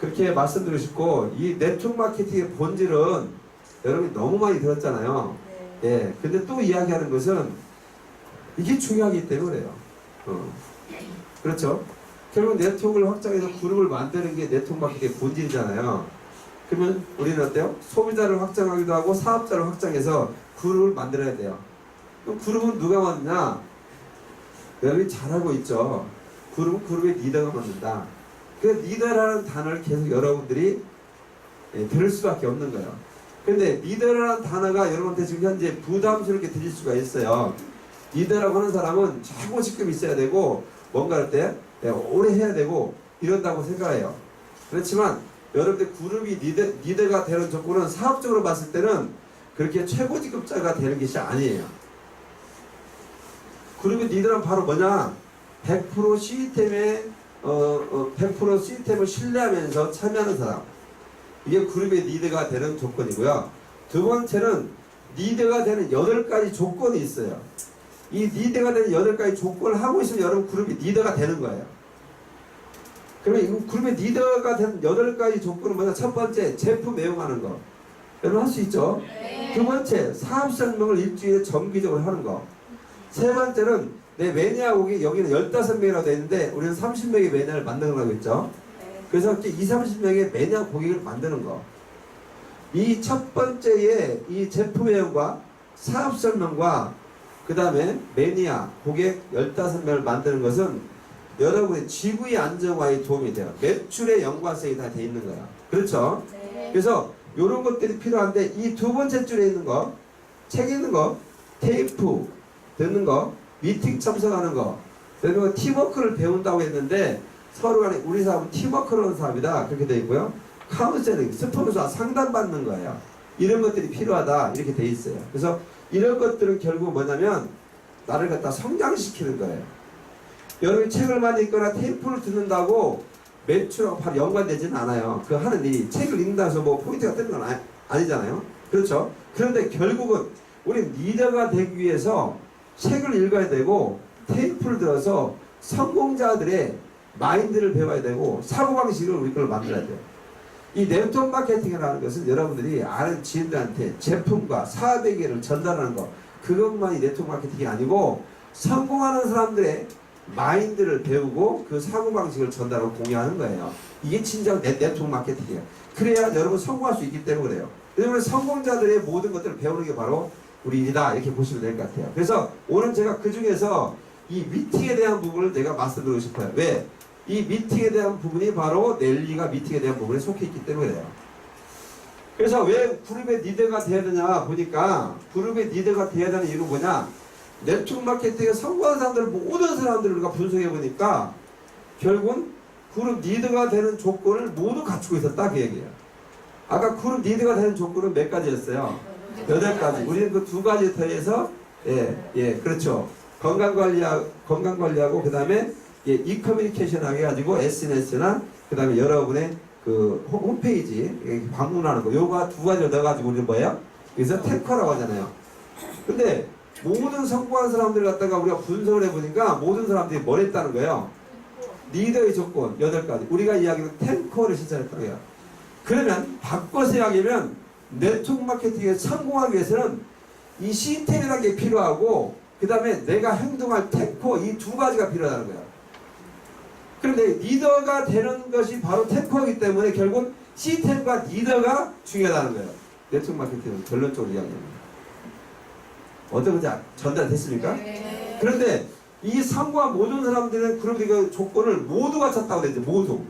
그렇게 말씀드리고 싶고 이 네트워크 마케팅의 본질은 여러분이 너무 많이 들었잖아요. 예. 근데 또 이야기하는 것은 이게 중요하기 때문에요. 그렇죠? 결국 네트워크를 확장해서 그룹을 만드는 게 네트워크 마케팅의 본질이잖아요. 그러면 우리는 어때요? 소비자를 확장하기도 하고 사업자를 확장해서 그룹을 만들어야 돼요. 그럼 그룹은 누가 만드냐? 여러분이 잘 알고 있죠. 그룹은 그룹의 리더가 만든다. 그 리더라는 단어를 계속 여러분들이 들을 수밖에 없는 거예요. 근데 리더라는 단어가 여러분한테 지금 현재 부담스럽게 들릴 수가 있어요. 리더라고 하는 사람은 최고 직급이 있어야 되고 뭔가 할 때 오래 해야 되고 이런다고 생각해요. 그렇지만 여러분들 그룹이 리더가 되는 조건은 사업적으로 봤을 때는 그렇게 최고 직급자가 되는 것이 아니에요. 그룹의 리더는 바로 뭐냐? 100% 시스템에 100% 시스템을 신뢰하면서 참여하는 사람. 이게 그룹의 리더가 되는 조건이고요. 두 번째는 리더가 되는 8가지 조건이 있어요. 이 리더가 되는 8가지 조건을 하고 있으면 여러분 그룹이 리더가 되는 거예요. 그러면 이 그룹의 리더가 되는 8가지 조건은 뭐냐? 첫 번째, 제품 애용하는 거. 여러분 할 수 있죠? 네. 두 번째, 사업 설명을 일주일에 정기적으로 하는 거. 세 번째는 내 매니아 고객 여기는 15명이라고 되어 있는데 우리는 30명의 매니아를 만들어가고 있죠. 그래서 이렇게 30명의 매니아 고객을 만드는 거. 이 첫 번째의 이 제품 애용과 사업 설명과 그 다음에 매니아 고객 15명을 만드는 것은 여러분의 지구의 안정화에 도움이 돼요. 매출의 연관성이 다 돼 있는 거야. 그렇죠? 네. 그래서 이런 것들이 필요한데 이 두 번째 줄에 있는 거, 책 읽는 거, 테이프 듣는 거, 미팅 참석하는 거, 그리고 팀워크를 배운다고 했는데 서로 간에 우리 사업은 팀워크를 하는 사업이다. 그렇게 되어 있고요. 카운셀링, 스폰서와 상담받는 거예요. 이런 것들이 필요하다 이렇게 돼 있어요. 그래서 이런 것들은 결국 뭐냐면 나를 갖다 성장시키는 거예요. 여러분이 책을 많이 읽거나 테이프를 듣는다고 매출하고 바로 연관되지는 않아요. 그 하는 일이 책을 읽는다고 해서 뭐 포인트가 뜨는 건 아니잖아요. 그렇죠? 그런데 결국은 우리 리더가 되기 위해서 책을 읽어야 되고 테이프를 들어서 성공자들의 마인드를 배워야 되고 사고방식을 우리 걸 만들어야 돼요. 이 네트워크 마케팅이라는 것은 여러분들이 아는 지인들한테 제품과 사업의 기회를 전달하는 것, 그것만이 네트워크 마케팅이 아니고 성공하는 사람들의 마인드를 배우고 그 사고방식을 전달하고 공유하는 거예요. 이게 진짜 네트워크 마케팅이에요. 그래야 여러분 성공할 수 있기 때문에 그래요. 왜냐면 성공자들의 모든 것들을 배우는 게 바로 우리 일이다 이렇게 보시면 될 것 같아요. 그래서 오늘 제가 그 중에서 이 미팅에 대한 부분을 내가 말씀드리고 싶어요. 왜? 이 미팅에 대한 부분이 바로 넬리가 미팅에 대한 부분에 속해 있기 때문에 그래요. 그래서 왜 그룹의 리더가 돼야 되냐 보니까 그룹의 리더가 돼야 되는 이유가 뭐냐? 네트워크 마케팅에 성공한 사람들 모든 사람들을 우리가 분석해 보니까 결국은 그룹 리더가 되는 조건을 모두 갖추고 있었다 그 얘기예요. 아까 그룹 리더가 되는 조건은 몇 가지였어요? 8가지. 우리는 그 2가지 더해서 그렇죠. 건강관리하고 그 다음에 이 커뮤니케이션하게 해가지고 SNS나 그 다음에 여러분의 그 홈페이지 방문하는 거 요거 2가지를 넣어가지고 우리는 뭐예요? 그래서 탱커라고 하잖아요. 근데 모든 성공한 사람들 갖다가 우리가 분석을 해보니까 모든 사람들이 뭘 했다는 거예요? 리더의 조건 8가지. 우리가 이야기하는 탱커를 실천했다는 거예요. 그러면 바꿔서 이야기하면 네트워크 마케팅에 성공하기 위해서는 이 시스템이라는 게 필요하고 그 다음에 내가 행동할 탱커 이 2가지가 필요하다는 거예요. 그런데 리더가 되는 것이 바로 탱커이기 때문에 결국 시스템과 리더가 중요하다는 거예요. 네트워크 마케팅은 결론적으로 이야기합니다. 어떤 건지 전달됐습니까? 네. 그런데 이 성공한 모든 사람들은 그룹의 조건을 모두 갖췄다고 되죠. 모두.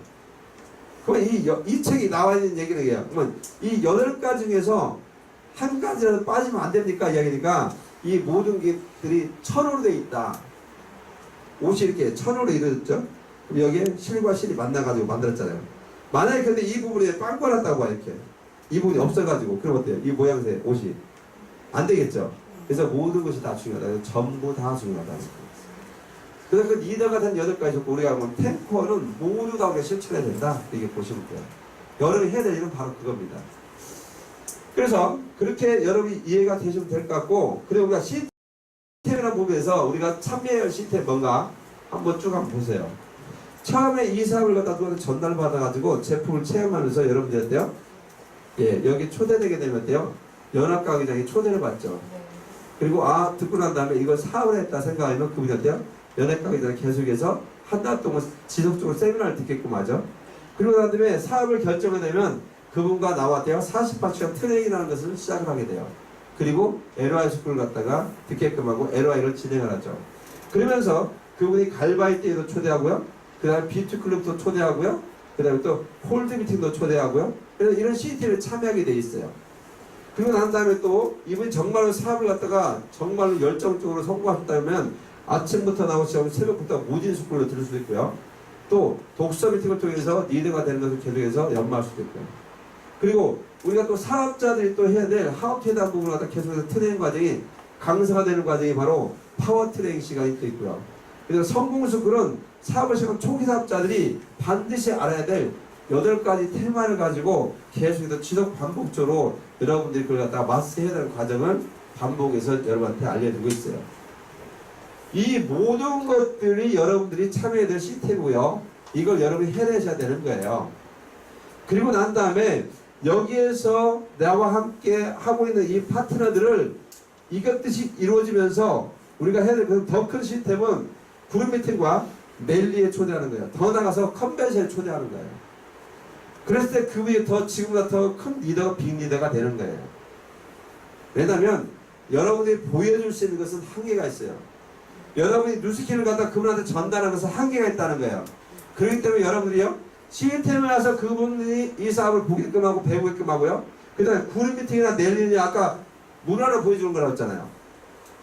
그러면 이 책이 나와 있는 얘기는 이게요. 그러면 이 8가지 중에서 한 가지라도 빠지면 안 됩니까? 이야기니까 이 모든 것들이 천으로 되어 있다. 옷이 이렇게 천으로 이루어졌죠? 그럼 여기에 실과 실이 만나가지고 만들었잖아요. 만약에 근데 이 부분에 빵꾸 났다고 봐, 이렇게. 이 부분이 없어가지고. 그럼 어때요? 이 모양새, 옷이. 안 되겠죠? 그래서 모든 것이 다 중요하다. 전부 다 중요하다. 그래서 그 리더가 된 8가지 조건, 우리가 보면 탱커는 모두 다 우리가 실천해야 된다. 이렇게 보시면 돼요. 여러분이 해야 될 일은 바로 그겁니다. 그래서 그렇게 여러분이 이해가 되시면 될 것 같고, 그리고 우리가 시스템이라는 부분에서 우리가 참여해야 할 시스템 뭔가 한번 쭉 한번 보세요. 처음에 이 사업을 갖다 누구한테 전달받아가지고 제품을 체험하면서 여러분들 어때요? 여기 초대되게 되면 어때요? 연합강의장이 초대를 받죠. 그리고 듣고 난 다음에 이걸 사업을 했다 생각하면 그분이 어때요? 연합강의장이 계속해서 한 달 동안 지속적으로 세미나를 듣게끔 하죠. 그리고 난 다음에 사업을 결정을 내면 그분과 나와 어때요? 48시간 트레이닝이라는 것을 시작을 하게 돼요. 그리고 LOI 스쿨을 갖다가 듣게끔 하고 LOI를 진행을 하죠. 그러면서 그분이 갈바이 때에도 초대하고요. 그 다음에 뷰티클럽도 초대하고요. 그 다음에 또 홀드 미팅도 초대하고요. 그래서 이런 시스템에 참여하게 돼 있어요. 그리고 난 다음에 또 이분이 정말로 사업을 갖다가 정말로 열정적으로 성공하셨다면 아침부터 나오시면 새벽부터 모진 스쿨로 들을 수도 있고요. 또 독서 미팅을 통해서 리더가 되는 것을 계속해서 연마할 수도 있고요. 그리고 우리가 또 사업자들이 또 해야 될 하우트에 대한 부분을 갖다 계속해서 트레이닝 과정이 강사가 되는 과정이 바로 파워 트레이닝 시간이 또 있고요. 그래서 성공 스쿨은 사업을 시작한 초기 사업자들이 반드시 알아야 될 8가지 테마를 가지고 계속해서 지속 반복적으로 여러분들이 그걸 갖다가 마스터해야 되는 과정을 반복해서 여러분한테 알려드리고 있어요. 이 모든 것들이 여러분들이 참여해야 될 시스템이고요. 이걸 여러분이 해내셔야 되는 거예요. 그리고 난 다음에 여기에서 나와 함께 하고 있는 이 파트너들을 이것듯이 이루어지면서 우리가 해야 될 더 큰 시스템은 그룹 미팅과 랠리에 초대하는 거예요. 더 나가서 컨벤션에 초대하는 거예요. 그랬을 때 그분이 지금보다 더 큰 리더가 빅 리더가 되는 거예요. 왜냐하면 여러분들이 보여줄 수 있는 것은 한계가 있어요. 여러분이 뉴스킬을 갖다 그분한테 전달하는 것은 한계가 있다는 거예요. 그렇기 때문에 여러분들이요 시스템에 와서 그분이 이 사업을 보게끔 하고 배우게끔 하고요. 그 다음에 그룹 미팅이나 랠리는 아까 문화를 보여주는 거라고 했잖아요.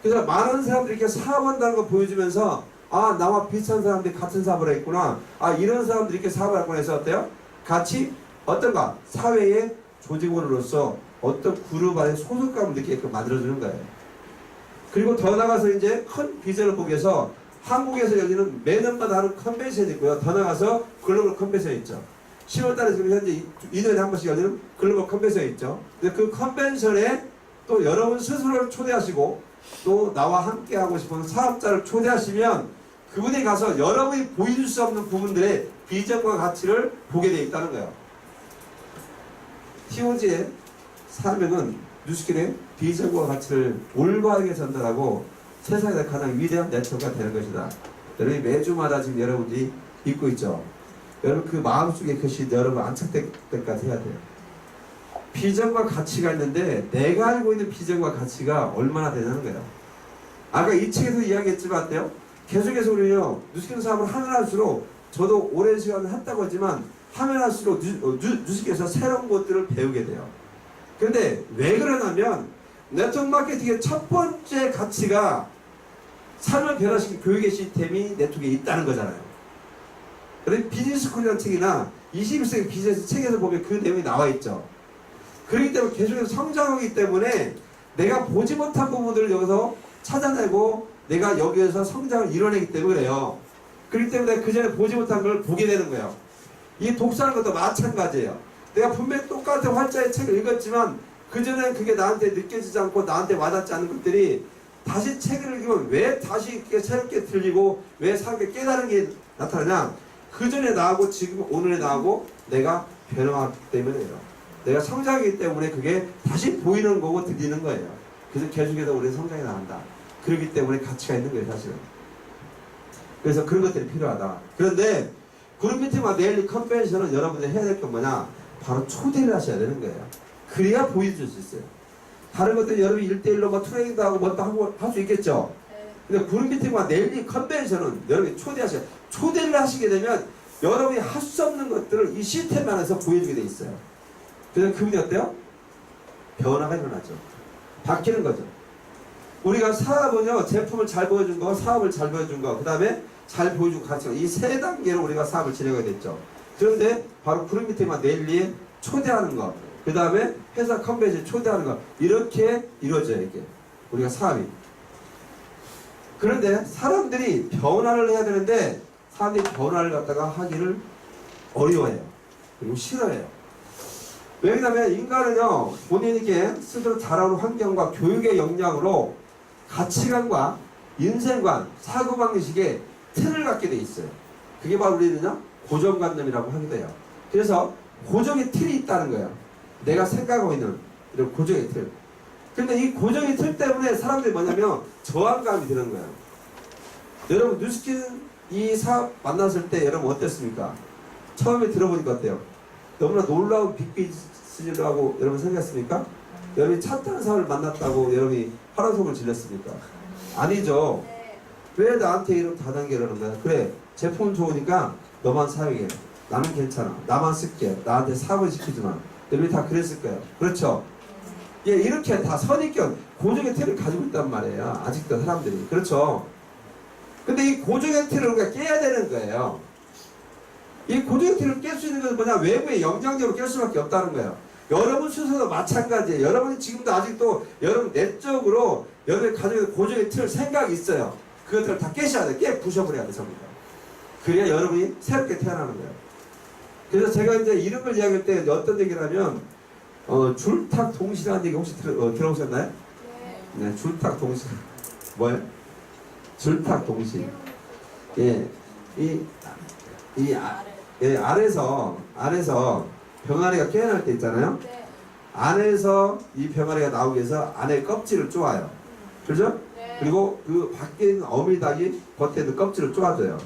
그래서 많은 사람들이 이렇게 사업한다는 걸 보여주면서 나와 비슷한 사람들이 같은 사업을 했구나. 이런 사람들이 이렇게 사업을 했구나 해서 어때요? 같이 어떤가? 사회의 조직원으로서 어떤 그룹 안에 소속감을 느끼게끔 만들어주는 거예요. 그리고 더 나가서 이제 큰 비전을 보기 위해서 한국에서 열리는 매년마다 하는 컨벤션이 있고요. 더 나가서 글로벌 컨벤션이 있죠. 10월달에 지금 현재 2년에 한 번씩 열리는 글로벌 컨벤션이 있죠. 근데 그 컨벤션에 또 여러분 스스로를 초대하시고 또 나와 함께 하고 싶은 사업자를 초대하시면 그분이 가서 여러분이 보여줄 수 없는 부분들의 비전과 가치를 보게 되어 있다는 거예요. TOG의 사명은 뉴스킬의 비전과 가치를 올바르게 전달하고 세상에서 가장 위대한 네트워크가 되는 것이다. 여러분이 매주마다 지금 여러분들이 읽고 있죠. 여러분 그 마음속에 그것이 여러분 안착될 때까지 해야 돼요. 비전과 가치가 있는데 내가 알고 있는 비전과 가치가 얼마나 되냐는 거예요. 아까 이 책에서 이야기했지만 어때요? 계속해서 우리요 뉴스킬 사업을 하면 할수록 저도 오랜 시간을 했다고 하지만 하면 할수록 뉴스킬에서 새로운 것들을 배우게 돼요. 그런데 왜 그러냐면 네트워크 마케팅의 첫 번째 가치가 삶을 변화시킨 교육의 시스템이 네트워크에 있다는 거잖아요. 그래서 비즈니스 스쿨이라는 책이나 21세기 비즈니스 책에서 보면 그 내용이 나와 있죠. 그렇기 때문에 계속해서 성장하기 때문에 내가 보지 못한 부분들을 여기서 찾아내고 내가 여기에서 성장을 이뤄내기 때문에 그래요. 그렇기 때문에 그 전에 보지 못한 걸 보게 되는 거예요. 이 독서하는 것도 마찬가지예요. 내가 분명히 똑같은 활자의 책을 읽었지만 그전엔 그게 나한테 느껴지지 않고 나한테 와닿지 않은 것들이 다시 책을 읽으면 왜 다시 이렇게 새롭게 들리고 왜 새롭게 깨달은 게 나타나냐? 그전에 나하고 지금 오늘에 나하고 내가 변화하기 때문에요. 내가 성장하기 때문에 그게 다시 보이는 거고 들리는 거예요. 그래서 계속해서 우리는 성장이 나간다. 그렇기 때문에 가치가 있는 거예요, 사실은. 그래서 그런 것들이 필요하다. 그런데 그룹 미팅과 데일리 컨벤션은 여러분들이 해야 될 게 뭐냐? 바로 초대를 하셔야 되는 거예요. 그래야 보여줄 수 있어요. 다른 것들 여러분이 1대1로 뭐 트레이닝도 하고 뭐 하고 할 수 있겠죠. 근데 그룹 미팅과 데일리 컨벤션은 여러분이 초대하셔야 돼요. 초대를 하시게 되면 여러분이 할 수 없는 것들을 이 시스템 안에서 보여주게 돼 있어요. 그래서 그분이 어때요? 변화가 일어나죠. 바뀌는 거죠. 우리가 사업은요, 제품을 잘 보여준 거, 사업을 잘 보여준 거, 그 다음에 잘 보여주고 가치가 이 세 단계로 우리가 사업을 진행하게 됐죠. 그런데 바로 그룹 미팅과 데일리에 초대하는 거, 그 다음에 회사 컨벤션에 초대하는 거, 이렇게 이루어져요, 이게. 우리가 사업이. 그런데 사람들이 변화를 해야 되는데 사람들이 변화를 갖다가 하기를 어려워해요. 그리고 싫어해요. 왜냐하면 인간은요 본인에게 스스로 자라온 환경과 교육의 역량으로 가치관과 인생관, 사고방식의 틀을 갖게 돼 있어요. 그게 바로 우리는요 고정관념이라고 하기도 해요. 그래서 고정의 틀이 있다는 거예요. 내가 생각하고 있는 이런 고정의 틀. 근데 이 고정의 틀 때문에 사람들이 뭐냐면 저항감이 드는 거예요. 여러분 뉴스킨 이 사업 만났을 때 여러분 어땠습니까? 처음에 들어보니까 어때요? 너무나 놀라운 빅비즈라고 여러분 생각했습니까? 여러분이 차 타는 사람을 만났다고 여러분이 화랑속을 질렀습니까? 아니죠. 왜 나한테 이런 다단계를 하는 거야? 그래, 제품 좋으니까 너만 사용해. 나는 괜찮아. 나만 쓸게. 나한테 사업을 시키지 마. 여러분이 다 그랬을 거예요. 그렇죠? 예, 이렇게 다 선입견, 고정의 틀을 가지고 있단 말이에요. 아직도 사람들이. 그렇죠? 근데 이 고정의 틀을 우리가 깨야 되는 거예요. 이 고정의 틀을 깰 수 있는 것은 뭐냐? 외부의 영향력으로 깰 수밖에 없다는 거예요. 여러분 스스로도 마찬가지예요. 여러분이 지금도 아직도 여러분 내적으로 여러분이 가지고 있는 고정의 틀, 생각이 있어요. 그것들을 다 깨셔야 돼요. 깨 부셔버려야 돼, 전부 다. 그래야 여러분이 새롭게 태어나는 거예요. 그래서 제가 이제 이런 걸 이야기할 때 어떤 얘기를 하면, 줄탁 동시라는 얘기 혹시 들어보셨나요? 네, 줄탁 동시. 뭐예요? 줄탁 동시. 예, 예, 아래서 병아리가 깨어날 때 있잖아요. 네. 안에서 이 병아리가 나오기 위해서 안에 껍질을 쪼아요. 그죠? 네. 그리고 그 밖에 있는 어미닭이 겉에 있는 껍질을 쪼아줘요.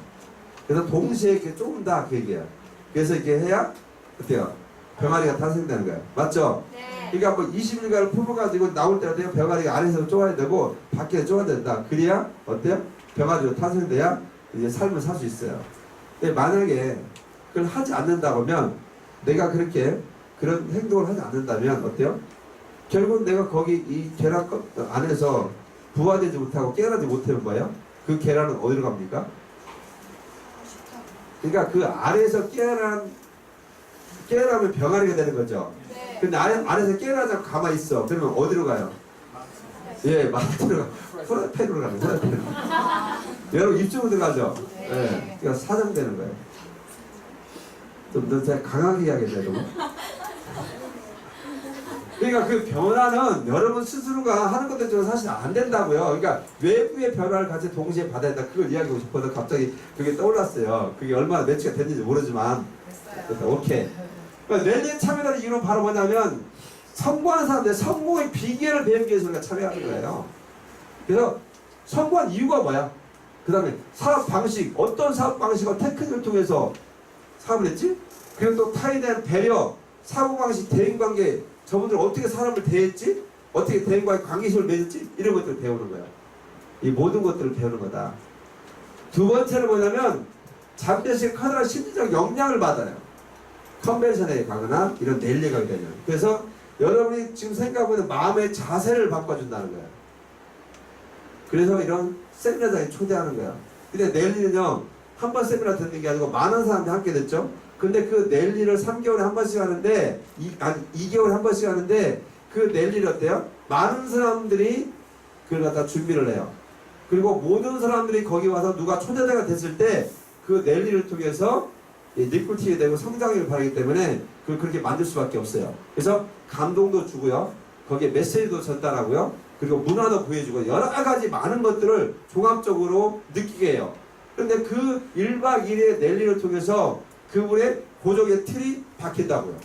그래서 동시에 이렇게 쪼은다 그 얘기예요. 그래서 이렇게 해야 어때요? 병아리가 탄생되는 거예요. 맞죠? 네. 그러니까 뭐 20일간을 품어가지고 나올 때가 돼요. 병아리가 안에서 쪼아야 되고 밖에 쪼아야 된다. 그래야 어때요? 병아리로 탄생돼야 이제 삶을 살 수 있어요. 근데 만약에 그걸 하지 않는다고 하면 내가 그렇게 그런 행동을 하지 않는다면 어때요? 결국 내가 거기 이 계란 안에서 부화되지 못하고 깨어나지 못하면 뭐예요? 그 계란은 어디로 갑니까? 그러니까 그 아래에서 깨어나면 병아리가 되는 거죠. 네. 근데 안에서 깨어나자고 가만히 있어. 그러면 어디로 가요? 예, 마트로 가. 프라이팬으로 가는 프라이팬으로. 여러분 입쪽으로 들어가죠? 예. 그러니까 사장되는 거예요. 좀 제가 강하게 이야기해야 너무. 그러니까 그 변화는 여러분 스스로가 하는 것들 중에 사실 안 된다고요. 그러니까 외부의 변화를 같이 동시에 받아야 된다. 그걸 이야기하고 싶어서 갑자기 그게 떠올랐어요. 그게 얼마나 매치가 됐는지 모르지만. 그래서 오케이. 그러니까 랠리에 참여하는 이유는 바로 뭐냐면 성공한 사람들 성공의 비결을 배우기 위해서 우리가 참여하는 거예요. 그래서 성공한 이유가 뭐야? 그 다음에 사업 방식, 어떤 사업 방식과 테크닉을 통해서 사업을 했지? 그리고 또 타인에 대한 배려, 사고방식, 대인관계, 저분들 어떻게 사람을 대했지? 어떻게 대인과의 관계심을 맺었지? 이런 것들을 배우는 거야. 이 모든 것들을 배우는 거다. 두 번째는 뭐냐면 잠재식 카드라 심리적 영향을 받아요. 컨벤션에 가거나 이런 랠리에 가게 되면. 그래서 여러분이 지금 생각하고 있는 마음의 자세를 바꿔준다는 거야. 그래서 이런 세미나장에 초대하는 거야. 근데 랠리는요, 한 번 세미나 듣는 게 아니고 많은 사람들이 함께 듣죠? 근데 그 랠리를 3개월에 한 번씩 하는데, 2개월에 한 번씩 하는데, 그 랠리를 어때요? 많은 사람들이 그걸 갖다 준비를 해요. 그리고 모든 사람들이 거기 와서 누가 초대자가 됐을 때, 그 랠리를 통해서 리크루팅이 되고 성장을 바라기 때문에 그걸 그렇게 만들 수밖에 없어요. 그래서 감동도 주고요. 거기에 메시지도 전달하고요. 그리고 문화도 보여주고 여러 가지 많은 것들을 종합적으로 느끼게 해요. 그런데 그 1박 2일의 랠리를 통해서 그분의 고정의 틀이 박힌다고요.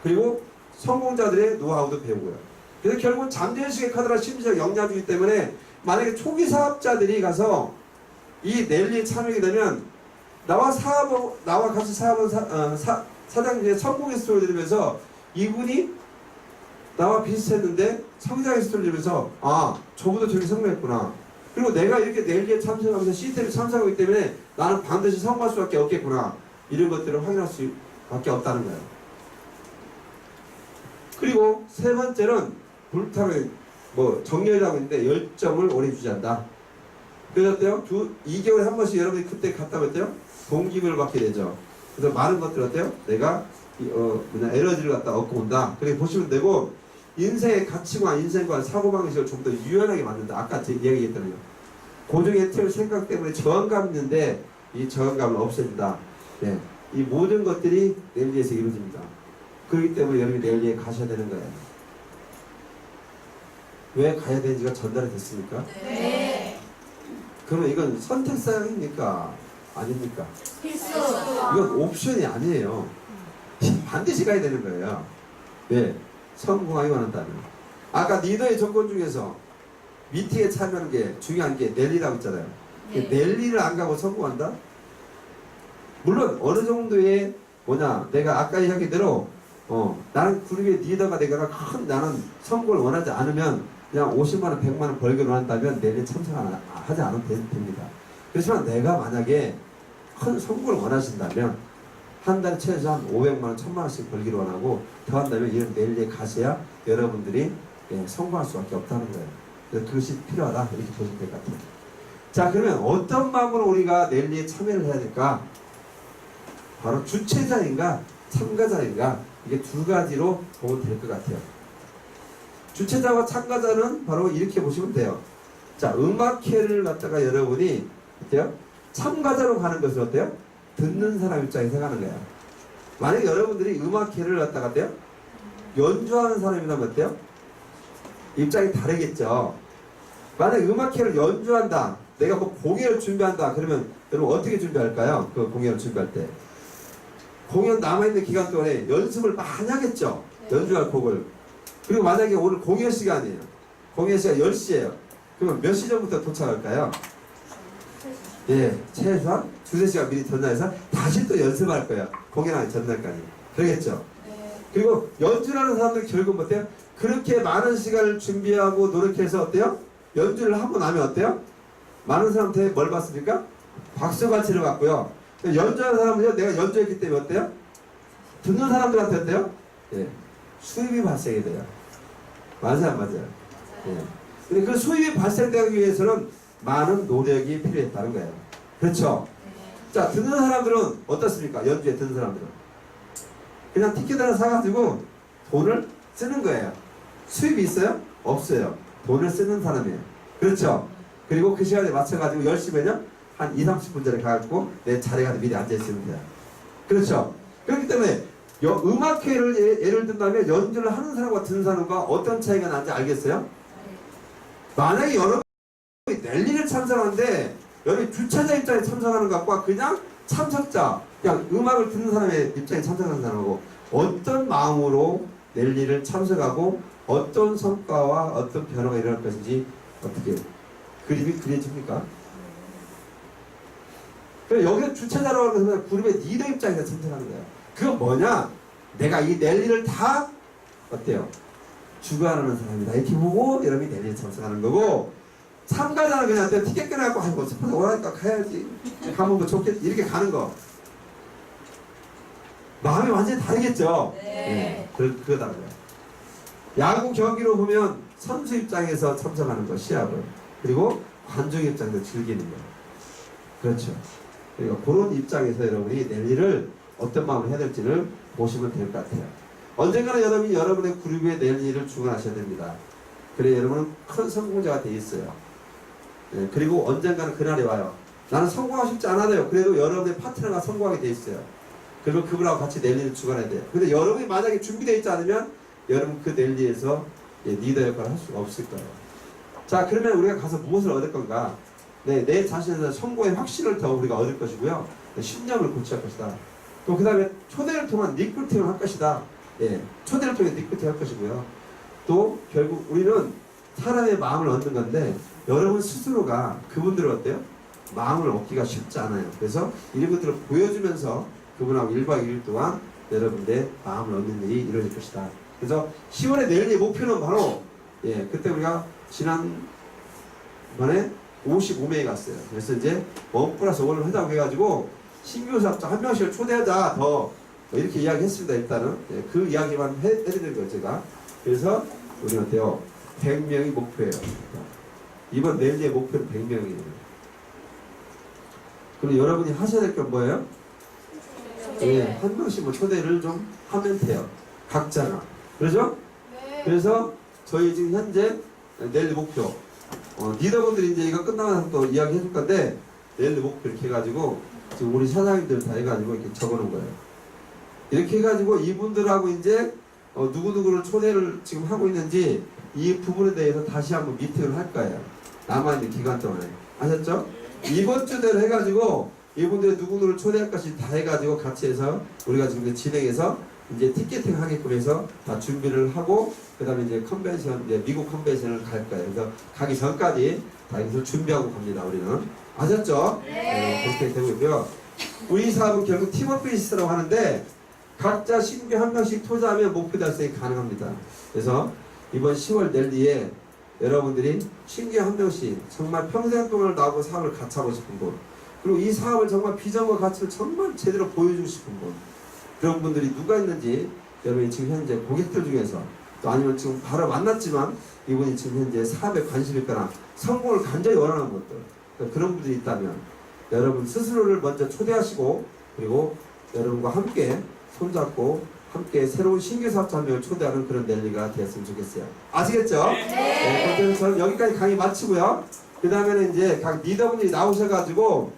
그리고 성공자들의 노하우도 배우고요. 그래서 결국은 잠재의식의 카드라 심리적 영향주기 때문에 만약에 초기 사업자들이 가서 이 랠리에 참여하게 되면 나와 같이 사업은 사장님의 성공의 스토리를 들으면서 이분이 나와 비슷했는데 성장의 스토리를 들으면서 아 저보다 저렇게 성공했구나. 그리고 내가 이렇게 랠리에 참석하면서 시스템에 참석하기 때문에 나는 반드시 성공할 수밖에 없겠구나. 이런 것들을 확인할 수밖에 없다는 거예요. 그리고 세 번째는 불타는 정열이라고 있는데 열정을 오래 유지한다. 그래서 어때요? 2개월에 한 번씩 여러분이 그때 갔다 왔대요? 동기부여를 받게 되죠. 그래서 많은 것들 어때요? 내가 에너지를 갖다 얻고 온다. 그렇게 보시면 되고 인생의 가치관, 인생관, 사고방식을 좀 더 유연하게 만든다. 아까 제가 이야기했잖아요. 고정의 틀 생각 때문에 저항감이 있는데 이 저항감을 없애준다. 네. 이 모든 것들이 랠리에서 이루어집니다. 그렇기 때문에 여러분이 랠리에 가셔야 되는 거예요. 왜 가야 되는지가 전달이 됐습니까? 네. 그러면 이건 선택사항입니까? 아닙니까? 필수. 이건 옵션이 아니에요. 반드시 가야 되는 거예요. 네. 성공하기 원한다면. 아까 리더의 조건 중에서 미팅에 참여하는 게 중요한 게 랠리라고 했잖아요. 네. 랠리를 안 가고 성공한다? 물론 어느 정도의 내가 아까 이야기한 대로 나는 그룹의 리더가 되거나 나는 성공을 원하지 않으면 그냥 50만원, 100만원 벌기를 원한다면 랠리에 참석하지 않으면 됩니다. 그렇지만 내가 만약에 큰 성공을 원하신다면 한 달에 최소한 500만원, 1000만원씩 벌기를 원하고 더 한다면 이런 랠리에 가셔야 여러분들이 성공할 수밖에 없다는 거예요. 그래서 그것이 필요하다 이렇게 보시면 될 것 같아요. 자, 그러면 어떤 마음으로 우리가 랠리에 참여를 해야 될까? 바로 주체자인가 참가자인가 이게 두 가지로 보면 될 것 같아요. 주체자와 참가자는 바로 이렇게 보시면 돼요. 자, 음악회를 갖다가 여러분이 어때요? 참가자로 가는 것은 어때요? 듣는 사람 입장에서 가는 거예요. 만약에 여러분들이 음악회를 갖다가 어때요? 연주하는 사람이라면 어때요? 입장이 다르겠죠. 만약에 음악회를 연주한다, 내가 공연을 준비한다 그러면 여러분 어떻게 준비할까요? 그 공연을 준비할 때 공연 남아있는 기간 동안에 연습을 많이 하겠죠. 연주할 곡을. 그리고 만약에 오늘 공연 시간이에요. 공연 시간 10시예요. 그러면 몇 시 전부터 도착할까요? 예, 최소한 2-3시간 미리 전날해서 다시 또 연습할 거예요. 공연하기 전날까지. 그러겠죠? 그리고 연주하는 사람들 결국 어때요? 그렇게 많은 시간을 준비하고 노력해서 어때요? 연주를 하고 나면 어때요? 많은 사람한테 뭘 받습니까? 박수갈채를 받고요. 연주하는 사람은요, 내가 연주했기 때문에 어때요? 듣는 사람들한테 어때요? 예, 수입이 발생이 돼요. 맞아요, 맞아요. 예. 근데 그 수입이 발생되기 위해서는 많은 노력이 필요했다는 거예요. 그렇죠? 자, 듣는 사람들은 어떻습니까? 연주에 듣는 사람들은. 그냥 티켓 하나 사가지고 돈을 쓰는 거예요. 수입이 있어요? 없어요. 돈을 쓰는 사람이에요. 그렇죠? 그리고 그 시간에 맞춰가지고 10시면요 한 2, 30분 전에 가가지고 내 자리에 미리 앉아있으면 돼요. 그렇죠? 그렇기 때문에 음악회를 예를 든다면 연주를 하는 사람과 듣는 사람과 어떤 차이가 나는지 알겠어요? 만약에 여러분이 랠리를 참석하는데 여러분이 주최자 입장에 참석하는 것과 그냥 참석자, 그냥 음악을 듣는 사람의 입장에 참석하는 사람하고 어떤 마음으로 랠리를 참석하고 어떤 성과와 어떤 변화가 일어날 것인지 어떻게 그림이 그려집니까? 여기서 주최자라고 하는 것은 그룹의 리더 입장에서 참석하는 거예요. 그건 뭐냐? 내가 이 랠리를 다 어때요? 주관하는 사람이다 이렇게 보고 여러분이 랠리에 참석하는 거고, 참가자는 그냥 내가 티켓 끊어갖고 아이고 스포츠 오라니까 가야지 가면 뭐 좋겠지 이렇게 가는 거 마음이 완전히 다르겠죠? 네. 그러다고요. 야구 경기로 보면 선수 입장에서 참석하는 거 시합을, 그리고 관중 입장에서 즐기는 거. 그렇죠. 그러니까 그런 입장에서 여러분이 랠리를 어떤 마음으로 해야 될지를 보시면 될 것 같아요. 언젠가는 여러분이 여러분의 그룹의 랠리를 주관하셔야 됩니다. 그래 여러분은 큰 성공자가 돼 있어요. 네, 그리고 언젠가는 그날이 와요. 나는 성공하고 싶지 않아요. 그래도 여러분의 파트너가 성공하게 돼 있어요. 그리고 그분하고 같이 랠리를 주관해야 돼요. 근데 여러분이 만약에 준비되어 있지 않으면 여러분 그 랠리에서 리더 역할을 할 수가 없을 거예요. 자, 그러면 우리가 가서 무엇을 얻을 건가? 네, 내 자신에서 성공의 확신을 더 우리가 얻을 것이고요. 신념을 고취할 것이다. 또 그 다음에 초대를 통한 리크루팅을 할 것이다. 예, 초대를 통해 리크루팅 할 것이고요. 또 결국 우리는 사람의 마음을 얻는 건데 여러분 스스로가 그분들을 어때요? 마음을 얻기가 쉽지 않아요. 그래서 이런 것들을 보여주면서 그분하고 1박 2일 동안 여러분들의 마음을 얻는 일이 이루어질 것이다. 그래서 10월에 내일의 목표는 바로 그때 우리가 지난번에 55명이 갔어요. 그래서 이제 1+1을 하자고 해가지고 신규 사업자 한 명씩을 초대하자 더 이렇게 이야기했습니다. 일단은 그 이야기만 해드리는 거예요 제가. 그래서 우리 어때요? 100명이 목표예요. 이번 내일의 목표는 100명이에요. 그리고 여러분이 하셔야 될 건 뭐예요? 한 명씩 뭐 초대를 좀 하면 돼요. 각자가. 그렇죠? 네. 그래서 저희 지금 현재 내일 목표 리더분들이 이제 이거 끝나면 또 이야기 해줄 건데 내일 목표 이렇게 해가지고 지금 우리 사장님들 다 해가지고 이렇게 적어놓은 거예요. 이렇게 해가지고 이분들하고 이제 누구누구를 초대를 지금 하고 있는지 이 부분에 대해서 다시 한번 미팅을 할 거예요. 남아있는 기간 동안에. 아셨죠? 이번 주대로 해가지고 이분들의 누구누구를 초대할 것이 다 해가지고 같이 해서 우리가 지금 진행해서 이제 티켓팅 하게끔 해서 다 준비를 하고 그 다음에 이제 컨벤션, 이제 미국 컨벤션을 갈 거예요. 그래서 가기 전까지 다 이것을 준비하고 갑니다. 우리는. 아셨죠? 그렇게 되고 있고요. 우리 사업은 결국 팀워크 베이스라고 하는데 각자 신규 한 명씩 투자하면 목표 달성이 가능합니다. 그래서 이번 10월 랠리에 여러분들이 신규 한 명씩 정말 평생 동안 나하고 사업을 같이 하고 싶은 분, 그리고 이 사업을 정말 비전과 가치를 정말 제대로 보여주고 싶은 분, 그런 분들이 누가 있는지 여러분이 지금 현재 고객들 중에서 또 아니면 지금 바로 만났지만 이분이 지금 현재 사업에 관심이 있거나 성공을 간절히 원하는 분들, 그런 분들이 있다면 여러분 스스로를 먼저 초대하시고 그리고 여러분과 함께 손잡고 함께 새로운 신규 사업자 한 명을 초대하는 그런 랠리가 되었으면 좋겠어요. 아시겠죠? 네. 그래서 저는 여기까지 강의 마치고요. 그 다음에는 이제 각 리더분들이 나오셔가지고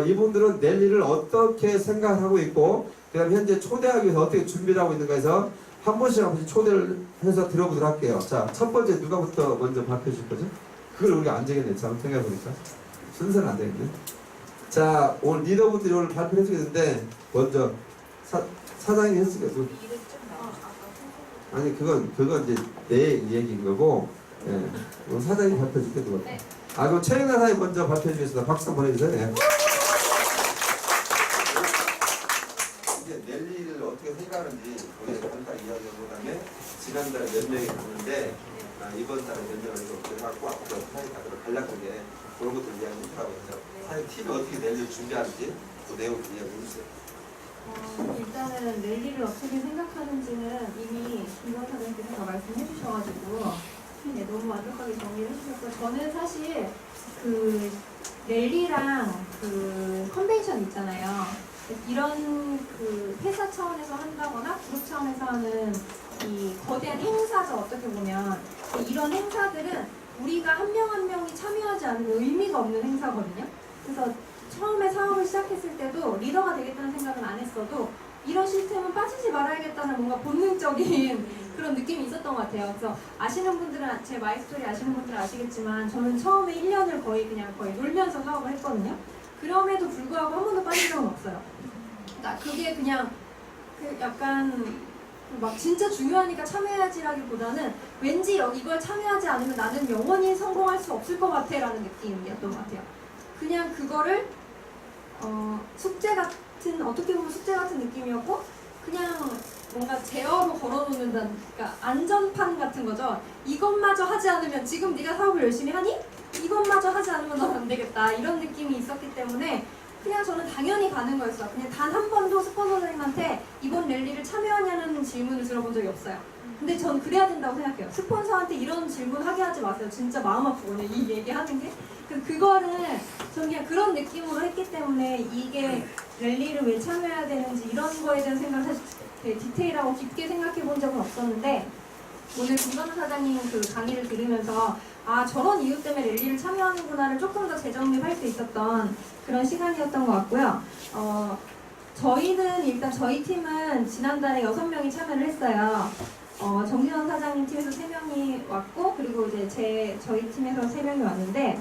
이분들은 랠리를 어떻게 생각하고 있고 그 다음에 현재 초대하기 위해서 어떻게 준비를 하고 있는가 해서 한 번씩 초대를 해서 들어보도록 할게요. 자, 첫 번째 누가부터 먼저 발표해 줄 거죠? 그걸 우리가 안 되겠네. 참 생각해보니까 순서는 안 되겠네. 자, 오늘 리더분들이 오늘 발표해 주겠는데 먼저 사장님이 했으니까 아니 그건 이제 내 얘기인 거고 오늘 사장님이 발표해 줄게 그거. 그럼 최영란 사장님 먼저 발표해 주겠습니다. 박수 한번 해주세요. 이제 랠리를 어떻게 생각하는지 우리 간단히 이야기하고 그다음에 지난달에 몇 명이 갔는데 이번 달에 몇 명을 좀 갖고 앞으로 사장님들 간략하게 그런 것들 이야기해 주라고 해서 사장님 팀이 어떻게 랠리를 준비하는지 그 내용을 이야기해 주세요. 일단은 랠리를 어떻게 생각하는지는 이미 김선 사장님께서 다 말씀해 주셔가지고 너무 완벽하게 정리를 해주셨고, 저는 사실 그 랠리랑 그 컨벤션 있잖아요. 이런 그 회사 차원에서 한다거나 그룹 차원에서 하는 이 거대한 행사죠. 어떻게 보면 이런 행사들은 우리가 한 명 한 명이 참여하지 않으면 의미가 없는 행사거든요. 그래서 처음에 사업을 시작했을 때도 리더가 되겠다는 생각은 안 했어도 이런 시스템은 빠지지 말아야겠다는 뭔가 본능적인 그런 느낌이 있었던 것 같아요. 그래서 아시는 분들은 제 마이스토리 아시는 분들은 아시겠지만 저는 처음에 1년을 거의 놀면서 사업을 했거든요. 그럼에도 불구하고 한 번도 빠진 적은 없어요. 그러니까 그게 그냥 그 약간 막 진짜 중요하니까 참여해야지라기보다는 왠지 이걸 참여하지 않으면 나는 영원히 성공할 수 없을 것 같아 라는 느낌이었던 것 같아요. 그냥 그거를 숙제 같은 어떻게 보면 숙제 같은 느낌이었고 그냥 뭔가 제어로 걸어놓는다는 그러니까 안전판 같은 거죠. 이것마저 하지 않으면 지금 네가 사업을 열심히 하니? 이것마저 하지 않으면 넌 안 되겠다 이런 느낌이 있었기 때문에 그냥 저는 당연히 가는 거였어요. 그냥 단 한 번도 스폰서님한테 이번 랠리를 참여하냐는 질문을 들어본 적이 없어요. 근데 전 그래야 된다고 생각해요. 스폰서한테 이런 질문 하게 하지 마세요. 진짜 마음 아프거든요. 이 얘기하는 게. 그거를 저는 그냥 그런 느낌으로 했기 때문에 이게 랠리를 왜 참여해야 되는지 이런 거에 대한 생각을 사실 되게 디테일하고 깊게 생각해 본 적은 없었는데 오늘 김건우 사장님 그 강의를 들으면서 아 저런 이유 때문에 랠리를 참여하는구나를 조금 더 재정립할 수 있었던 그런 시간이었던 것 같고요. 저희는 일단 저희 팀은 지난달에 6명이 참여를 했어요. 정진원 사장님 팀에서 3명이 왔고 그리고 이제 저희 팀에서 3명이 왔는데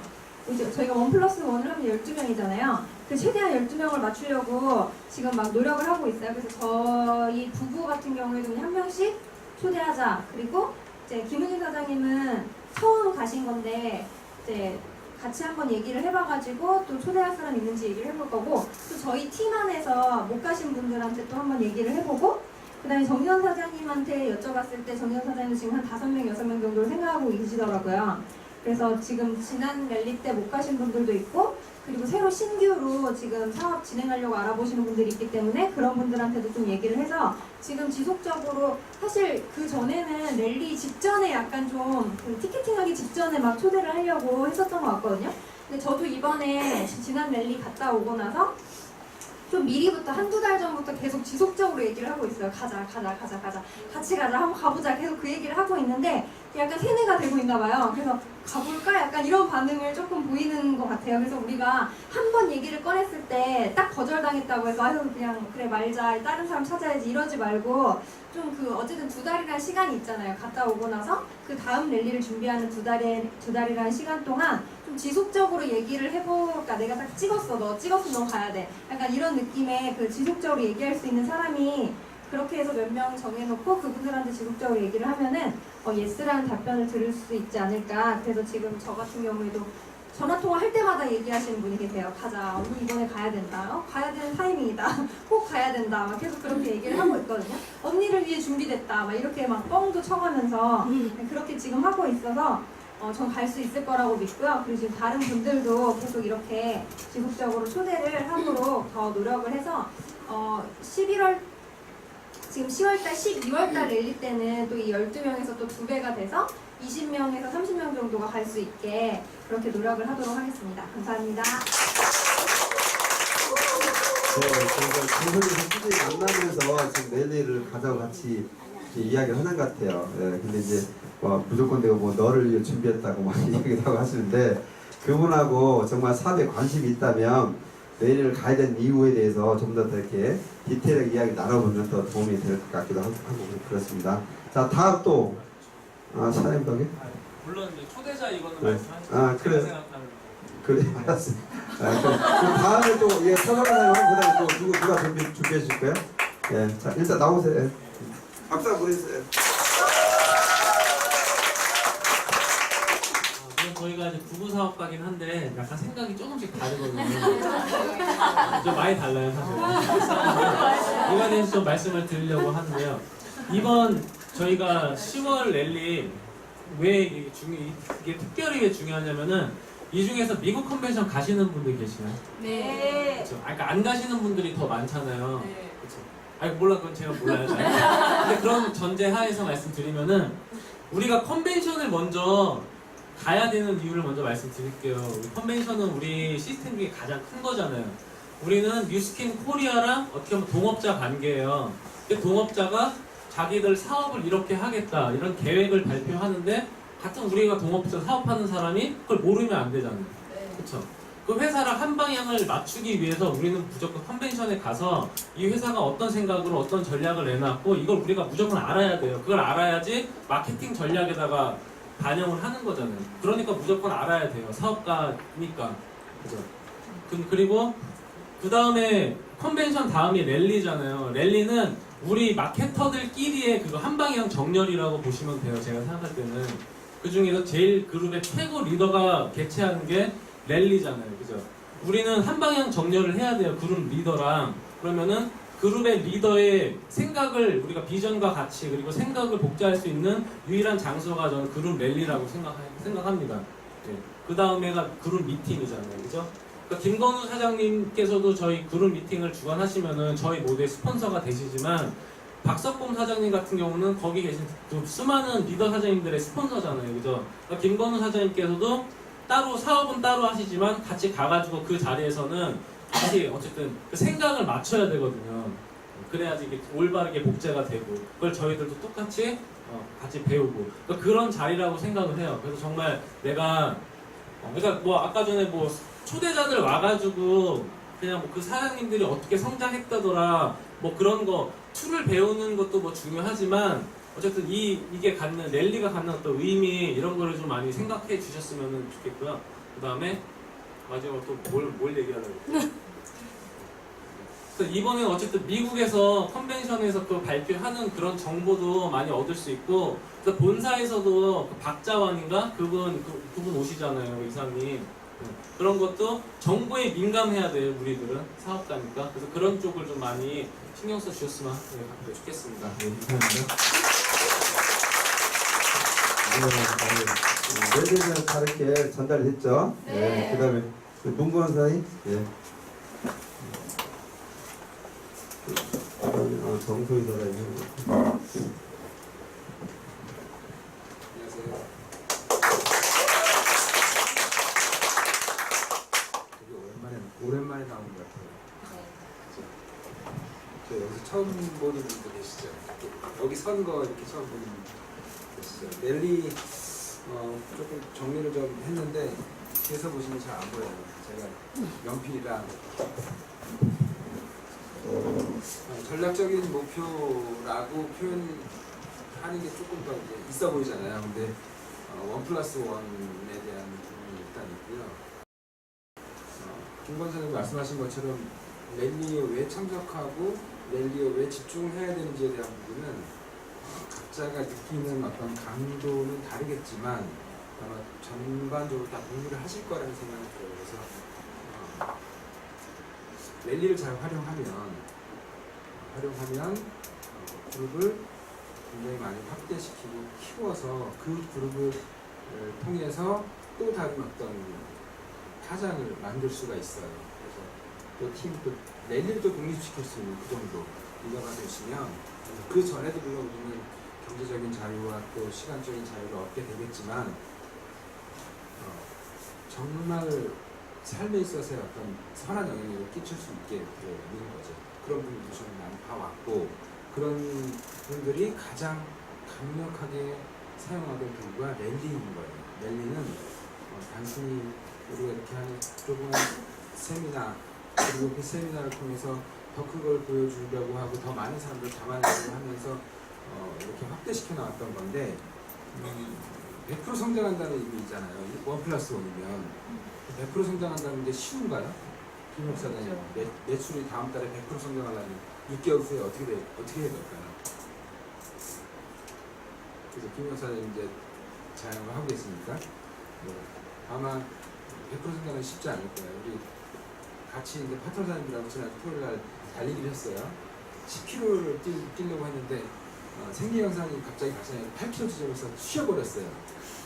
이제 저희가 1+1을 하면 12명이잖아요. 그 최대한 12명을 맞추려고 지금 막 노력을 하고 있어요. 그래서 저희 부부 같은 경우에도 한 명씩 초대하자. 그리고 이제 김은진 사장님은 처음 가신 건데 이제 같이 한번 얘기를 해봐가지고 또 초대할 사람 있는지 얘기를 해볼 거고 또 저희 팀 안에서 못 가신 분들한테 또 한번 얘기를 해보고 그 다음에 정현 사장님한테 여쭤봤을 때 정현 사장님은 지금 한 5명, 6명 정도를 생각하고 계시더라고요. 그래서 지금 지난 랠리 때 못 가신 분들도 있고 그리고 새로 신규로 지금 사업 진행하려고 알아보시는 분들이 있기 때문에 그런 분들한테도 좀 얘기를 해서 지금 지속적으로 사실 그 전에는 랠리 직전에 약간 좀그 티켓팅하기 직전에 막 초대를 하려고 했었던 것 같거든요. 근데 저도 이번에 지난 랠리 갔다 오고 나서 좀 미리부터 한두 달 전부터 계속 지속적으로 얘기를 하고 있어요. 가자 같이 가자 한번 가보자 계속 그 얘기를 하고 있는데 약간 세뇌가 되고 있나 봐요. 그래서 가볼까? 약간 이런 반응을 조금 보이는 것 같아요. 그래서 우리가 한 번 얘기를 꺼냈을 때 딱 거절당했다고 해서 아유 그냥 그래 말자 다른 사람 찾아야지 이러지 말고 좀 그 어쨌든 2달이라는 시간이 있잖아요. 갔다 오고 나서 그 다음 랠리를 준비하는 두 달이라는 시간 동안 좀 지속적으로 얘기를 해볼까. 내가 딱 찍었어 너 가야 돼. 약간 이런 느낌의 그 지속적으로 얘기할 수 있는 사람이 그렇게 해서 몇 명 정해놓고 그분들한테 지속적으로 얘기를 하면은 예스라는 답변을 들을 수 있지 않을까. 그래서 지금 저 같은 경우에도 전화통화 할 때마다 얘기하시는 분이 계세요. 가자 언니 이번에 가야 된다. 가야 되는 타이밍이다. 꼭 가야 된다. 막 계속 그렇게 얘기를 하고 있거든요. 언니를 위해 준비됐다. 막 이렇게 막 뻥도 쳐가면서 그렇게 지금 하고 있어서 전 갈 수 있을 거라고 믿고요. 그리고 지금 다른 분들도 계속 이렇게 지속적으로 초대를 하도록 더 노력을 해서 11월 지금 10월달, 12월달 랠리 때는 또 이 12명에서 또 2배가 돼서 20명에서 30명 정도가 갈 수 있게 그렇게 노력을 하도록 하겠습니다. 감사합니다. 네, 저희가 공석에서 꾸준히 만나면서 지금 랠리를 가자고 같이 이야기를 하는 것 같아요. 네, 근데 이제 무조건 내가 너를 위해 준비했다고 막 이야기도 하고 하시는데 그분하고 정말 사업에 관심이 있다면 랠리를 가야 되는 이유에 대해서 좀 더 이렇게 디테일하게 이야기 나눠보면 더 도움이 될 것 같기도 하고 그렇습니다. 자, 다음 또 사장님 덕에? 물론 이제 초대자 이거는 네. 말씀하시죠. 그래. 생각하는 그래, 알았어. 그럼 다음에 또 서설하나요? 그 다음에 또 누가 준비해 주실까요? 예, 자 일단 나오세요. 예. 박수 한번 보내주세요. 물론 저희가 이제 부부 사업가긴 한데 약간 생각이 조금씩 다르거든요. 좀 많이 달라요 사실. 이거에 대해서 좀 말씀을 드리려고 하는데요. 이번 저희가 10월 랠리 왜 이게 특별히 왜 중요하냐면은 이 중에서 미국 컨벤션 가시는 분들 계시나요? 네. 그렇죠. 그러니까 안 가시는 분들이 더 많잖아요. 네. 그렇죠. 아니 몰라 그건 제가 몰라요. 근데 그런 전제 하에서 말씀드리면은 우리가 컨벤션을 먼저 가야 되는 이유를 먼저 말씀드릴게요. 우리 컨벤션은 우리 시스템 중에 가장 큰 거잖아요. 우리는 뉴스킨 코리아랑 어떻게 보면 동업자 관계예요. 근데 동업자가 자기들 사업을 이렇게 하겠다 이런 계획을 발표하는데 같은 우리가 동업자 사업하는 사람이 그걸 모르면 안 되잖아요. 그렇죠? 그 회사랑 한 방향을 맞추기 위해서 우리는 무조건 컨벤션에 가서 이 회사가 어떤 생각으로 어떤 전략을 내놨고 이걸 우리가 무조건 알아야 돼요. 그걸 알아야지 마케팅 전략에다가 반영을 하는 거잖아요. 그러니까 무조건 알아야 돼요. 사업가니까. 그죠? 그리고 그 다음에 컨벤션 다음이 랠리잖아요. 랠리는 우리 마케터들끼리의 그거 한방향 정렬이라고 보시면 돼요. 제가 생각할 때는 그 중에서 제일 그룹의 최고 리더가 개최하는 게 랠리잖아요. 그죠? 우리는 한방향 정렬을 해야 돼요. 그룹 리더랑. 그러면은 그룹의 리더의 생각을 우리가 비전과 가치 그리고 생각을 복제할 수 있는 유일한 장소가 저는 그룹 랠리라고 생각합니다. 네. 그 다음에가 그룹 미팅이잖아요. 그죠? 그러니까 김건우 사장님께서도 저희 그룹 미팅을 주관하시면은 저희 모두의 스폰서가 되시지만 박석범 사장님 같은 경우는 거기 계신 그 수많은 리더 사장님들의 스폰서잖아요. 그죠? 그러니까 김건우 사장님께서도 따로 사업은 따로 하시지만 같이 가가지고 그 자리에서는 같이 어쨌든 그 생각을 맞춰야 되거든요. 그래야지 이게 올바르게 복제가 되고 그걸 저희들도 똑같이 같이 배우고 그러니까 그런 자리라고 생각을 해요. 그래서 정말 내가 그러니까 뭐 아까 전에 뭐 초대자들 와가지고 그냥 뭐 그 사장님들이 어떻게 성장했다더라 뭐 그런 거 툴을 배우는 것도 뭐 중요하지만 어쨌든 이게 갖는 랠리가 갖는 어떤 의미 이런 거를 좀 많이 생각해 주셨으면 좋겠고요. 그 다음에 마지막으로 또 뭘 얘기하려고 그래서 이번에 어쨌든 미국에서 컨벤션에서 그 발표하는 그런 정보도 많이 얻을 수 있고 그래서 본사에서도 그 박자환인가 그분 오시잖아요 이사님. 그런 것도 정보에 민감해야 돼요 우리들은 사업가니까. 그래서 그런 쪽을 좀 많이 신경 써 주셨으면 좋겠습니다. 네, 감사합니다. 네, 다르게 전달했죠. 네. 그 다음에 문구원 사장님. 네. 정소희 사장님. 안녕하세요. 되게 오랜만에 나온 것 같아요. 그죠? 저 여기서 처음 보는 분도 계시죠? 여기 선 거 이렇게 처음 보는 분도 계시죠? 랠리 조금 정리를 좀 했는데 뒤에서 보시면 잘 안 보여요. 제가 연필이랑 전략적인 목표라고 표현하는 게 조금 더 이제 있어 보이잖아요. 근데 1+1에 대한 부분이 일단 있고요. 김 권사님 말씀하신 것처럼 랠리에 왜 참석하고 랠리에 왜 집중해야 되는지에 대한 부분은 각자가 느끼는 어떤 강도는 다르겠지만 아마 전반적으로 다 공부를 하실 거라는 생각이 들어요. 그래서 랠리를 잘 활용하면 그룹을 굉장히 많이 확대시키고 키워서 그 그룹을 통해서 또 다른 어떤 파장을 만들 수가 있어요. 그래서 또 팀도 랠리를 또 독립시킬 수 있는 그 정도 리더가 되시면 그 전에도 물론 우리는 경제적인 자유와 또 시간적인 자유를 얻게 되겠지만 정말 삶에 있어서의 어떤 선한 영향력을 끼칠 수 있게 되는 거죠. 그런 분들도 저는 많이 봐왔고 그런 분들이 가장 강력하게 사용하던 도구가 랠리인 거예요. 랠리는 단순히 우리가 이렇게 하는 조그만 세미나 그리고 그 세미나를 통해서 더 큰 걸 보여주려고 하고 더 많은 사람들 담아내려고 하면서 이렇게 확대시켜 나왔던 건데 100% 성장한다는 의미 있잖아요. 1+1이면 100% 성장한다는 게 쉬운가요? 김 목사님 매출이 다음 달에 100% 성장하려면 6개월 후에 어떻게 해야 될까요? 그래서 김 목사님 이제 자영을 하고 계시니까 아마 100% 성장은 쉽지 않을 거예요. 우리 같이 이제 파트너사님들하고 지난 토요일 날 달리기를 했어요. 10km를 뛰려고 했는데 생리 현상이 갑자기 발생해서 8km 지점에서 쉬어버렸어요.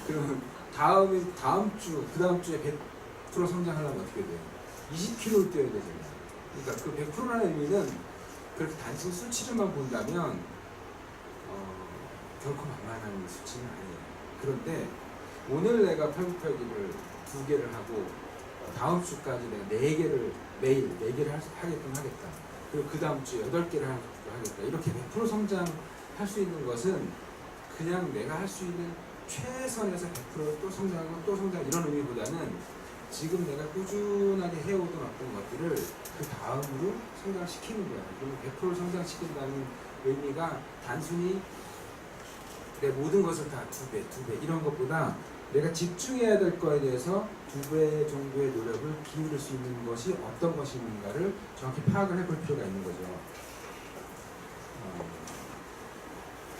그러면 다음 주, 그 다음 주에 100% 성장하려면 어떻게 돼요? 20km를 뛰어야 되잖아요. 그러니까 그 100%라는 의미는 그렇게 단순히 수치를만 본다면 결코 만만한 수치는 아니에요. 그런데 오늘 내가 팔굽혀펴기를 2개를 하고 다음 주까지 내가 4개를 매일 4개를 하게끔 하겠다. 그리고 그 다음 주에 8개를 하겠다. 이렇게 100% 성장할 수 있는 것은 그냥 내가 할 수 있는 최선에서 100%또 성장하고 또 성장 이런 의미보다는 지금 내가 꾸준하게 해오던 어떤 것들을 그 다음으로 성장시키는 거야. 그리고 100% 성장시킨다는 의미가 단순히 내 모든 것을 다 2배 이런 것보다 내가 집중해야 될 거에 대해서 2배 정도의 노력을 기울일 수 있는 것이 어떤 것인가를 정확히 파악을 해볼 필요가 있는 거죠.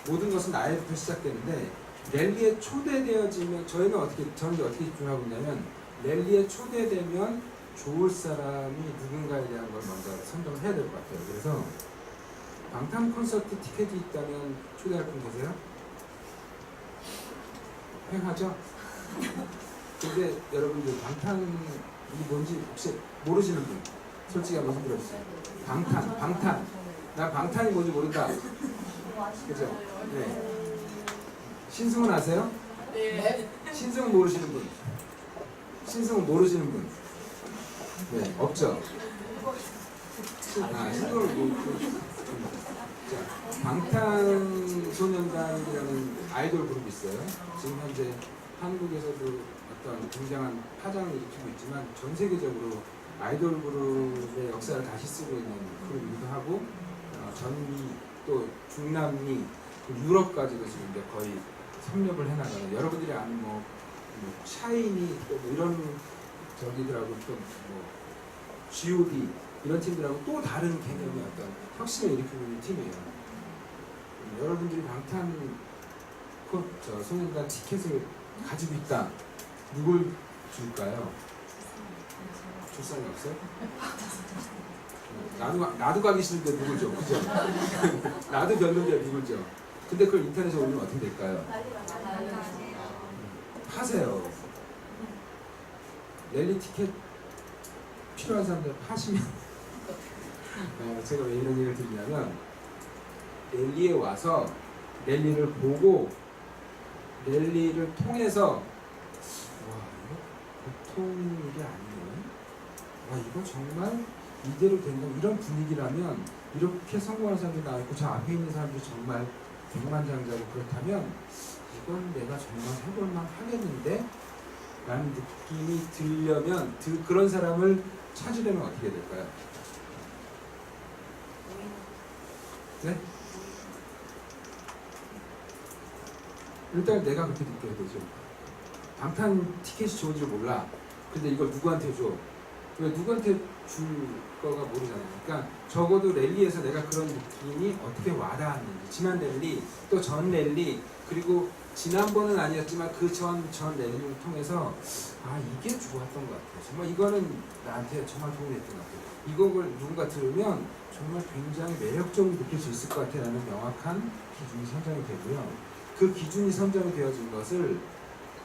모든 것은 나에부터 시작되는데 랠리에 초대되어지면 저는 어떻게 집중하고 있냐면 랠리에 초대되면 좋을 사람이 누군가에 대한 걸 먼저 선정을 해야 될 것 같아요. 그래서 방탄 콘서트 티켓이 있다면 초대할 분 계세요? 횡하죠? 근데 여러분들 방탄이 뭔지 혹시 모르시는 분? 솔직히 한번 손 들어주세요. 방탄. 나 방탄이 뭔지 모른다. 그죠? 네. 신승은 아세요? 네. 신승은 모르시는 분? 신승은 모르시는 분? 네, 없죠? 신승을 모르시는 자, 방탄소년단이라는 아이돌 그룹이 있어요. 지금 현재 한국에서도 어떤 굉장한 파장을 일으키고 있지만 전 세계적으로 아이돌 그룹의 역사를 다시 쓰고 있는 그룹이기도 하고 전미 또 중남미 유럽까지도 지금 이제 거의 섭렵을 해나가는 여러분들이 아는 뭐 샤이니 또 뭐 이런 저기들하고 또 뭐 G.O.D 이런 팀들하고 또 다른 개념의 어떤 혁신을 일으키고 있는 팀이에요. 여러분들이 방탄 소년단 티켓을 가지고 있다. 누굴 줄까요? 줄 사람이 없어요? 나도 가기 싫은데 누굴 줘? 그죠? 나도 별로인데 누굴 줘? 근데 그걸 인터넷에 올리면 어떻게 될까요? 파세요. 랠리 티켓 필요한 사람들 파시면 제가 왜 이런 얘기를 드리냐면 랠리에 와서 랠리를 보고 랠리를 통해서 와 이거 보통 일이 아니네. 와 이거 정말 이대로 된다. 이런 분위기라면 이렇게 성공하는 사람들이 나와있고 저 앞에 있는 사람들이 정말 백만장자고 그렇다면 이건 내가 정말 해볼만 하겠는데 라는 느낌이 들려면 그런 사람을 찾으려면 어떻게 될까요? 네? 일단 내가 그렇게 느껴야 되죠. 방탄 티켓이 좋은지 몰라. 근데 이걸 누구한테 줘? 왜 누구한테 줄 거가 모르잖아요. 그러니까 적어도 랠리에서 내가 그런 느낌이 어떻게 와닿았는지 지난 랠리 또 전 랠리 그리고 지난번은 아니었지만 그 전 랠리를 통해서 아 이게 좋았던 것 같아요. 정말 이거는 나한테 정말 도움이 됐던 것 같아요. 이곡을 누군가 들으면 정말 굉장히 매력적으로 느낄 수 있을 것 같아라는 명확한 기준이 선정이 되고요. 그 기준이 선정이 되어진 것을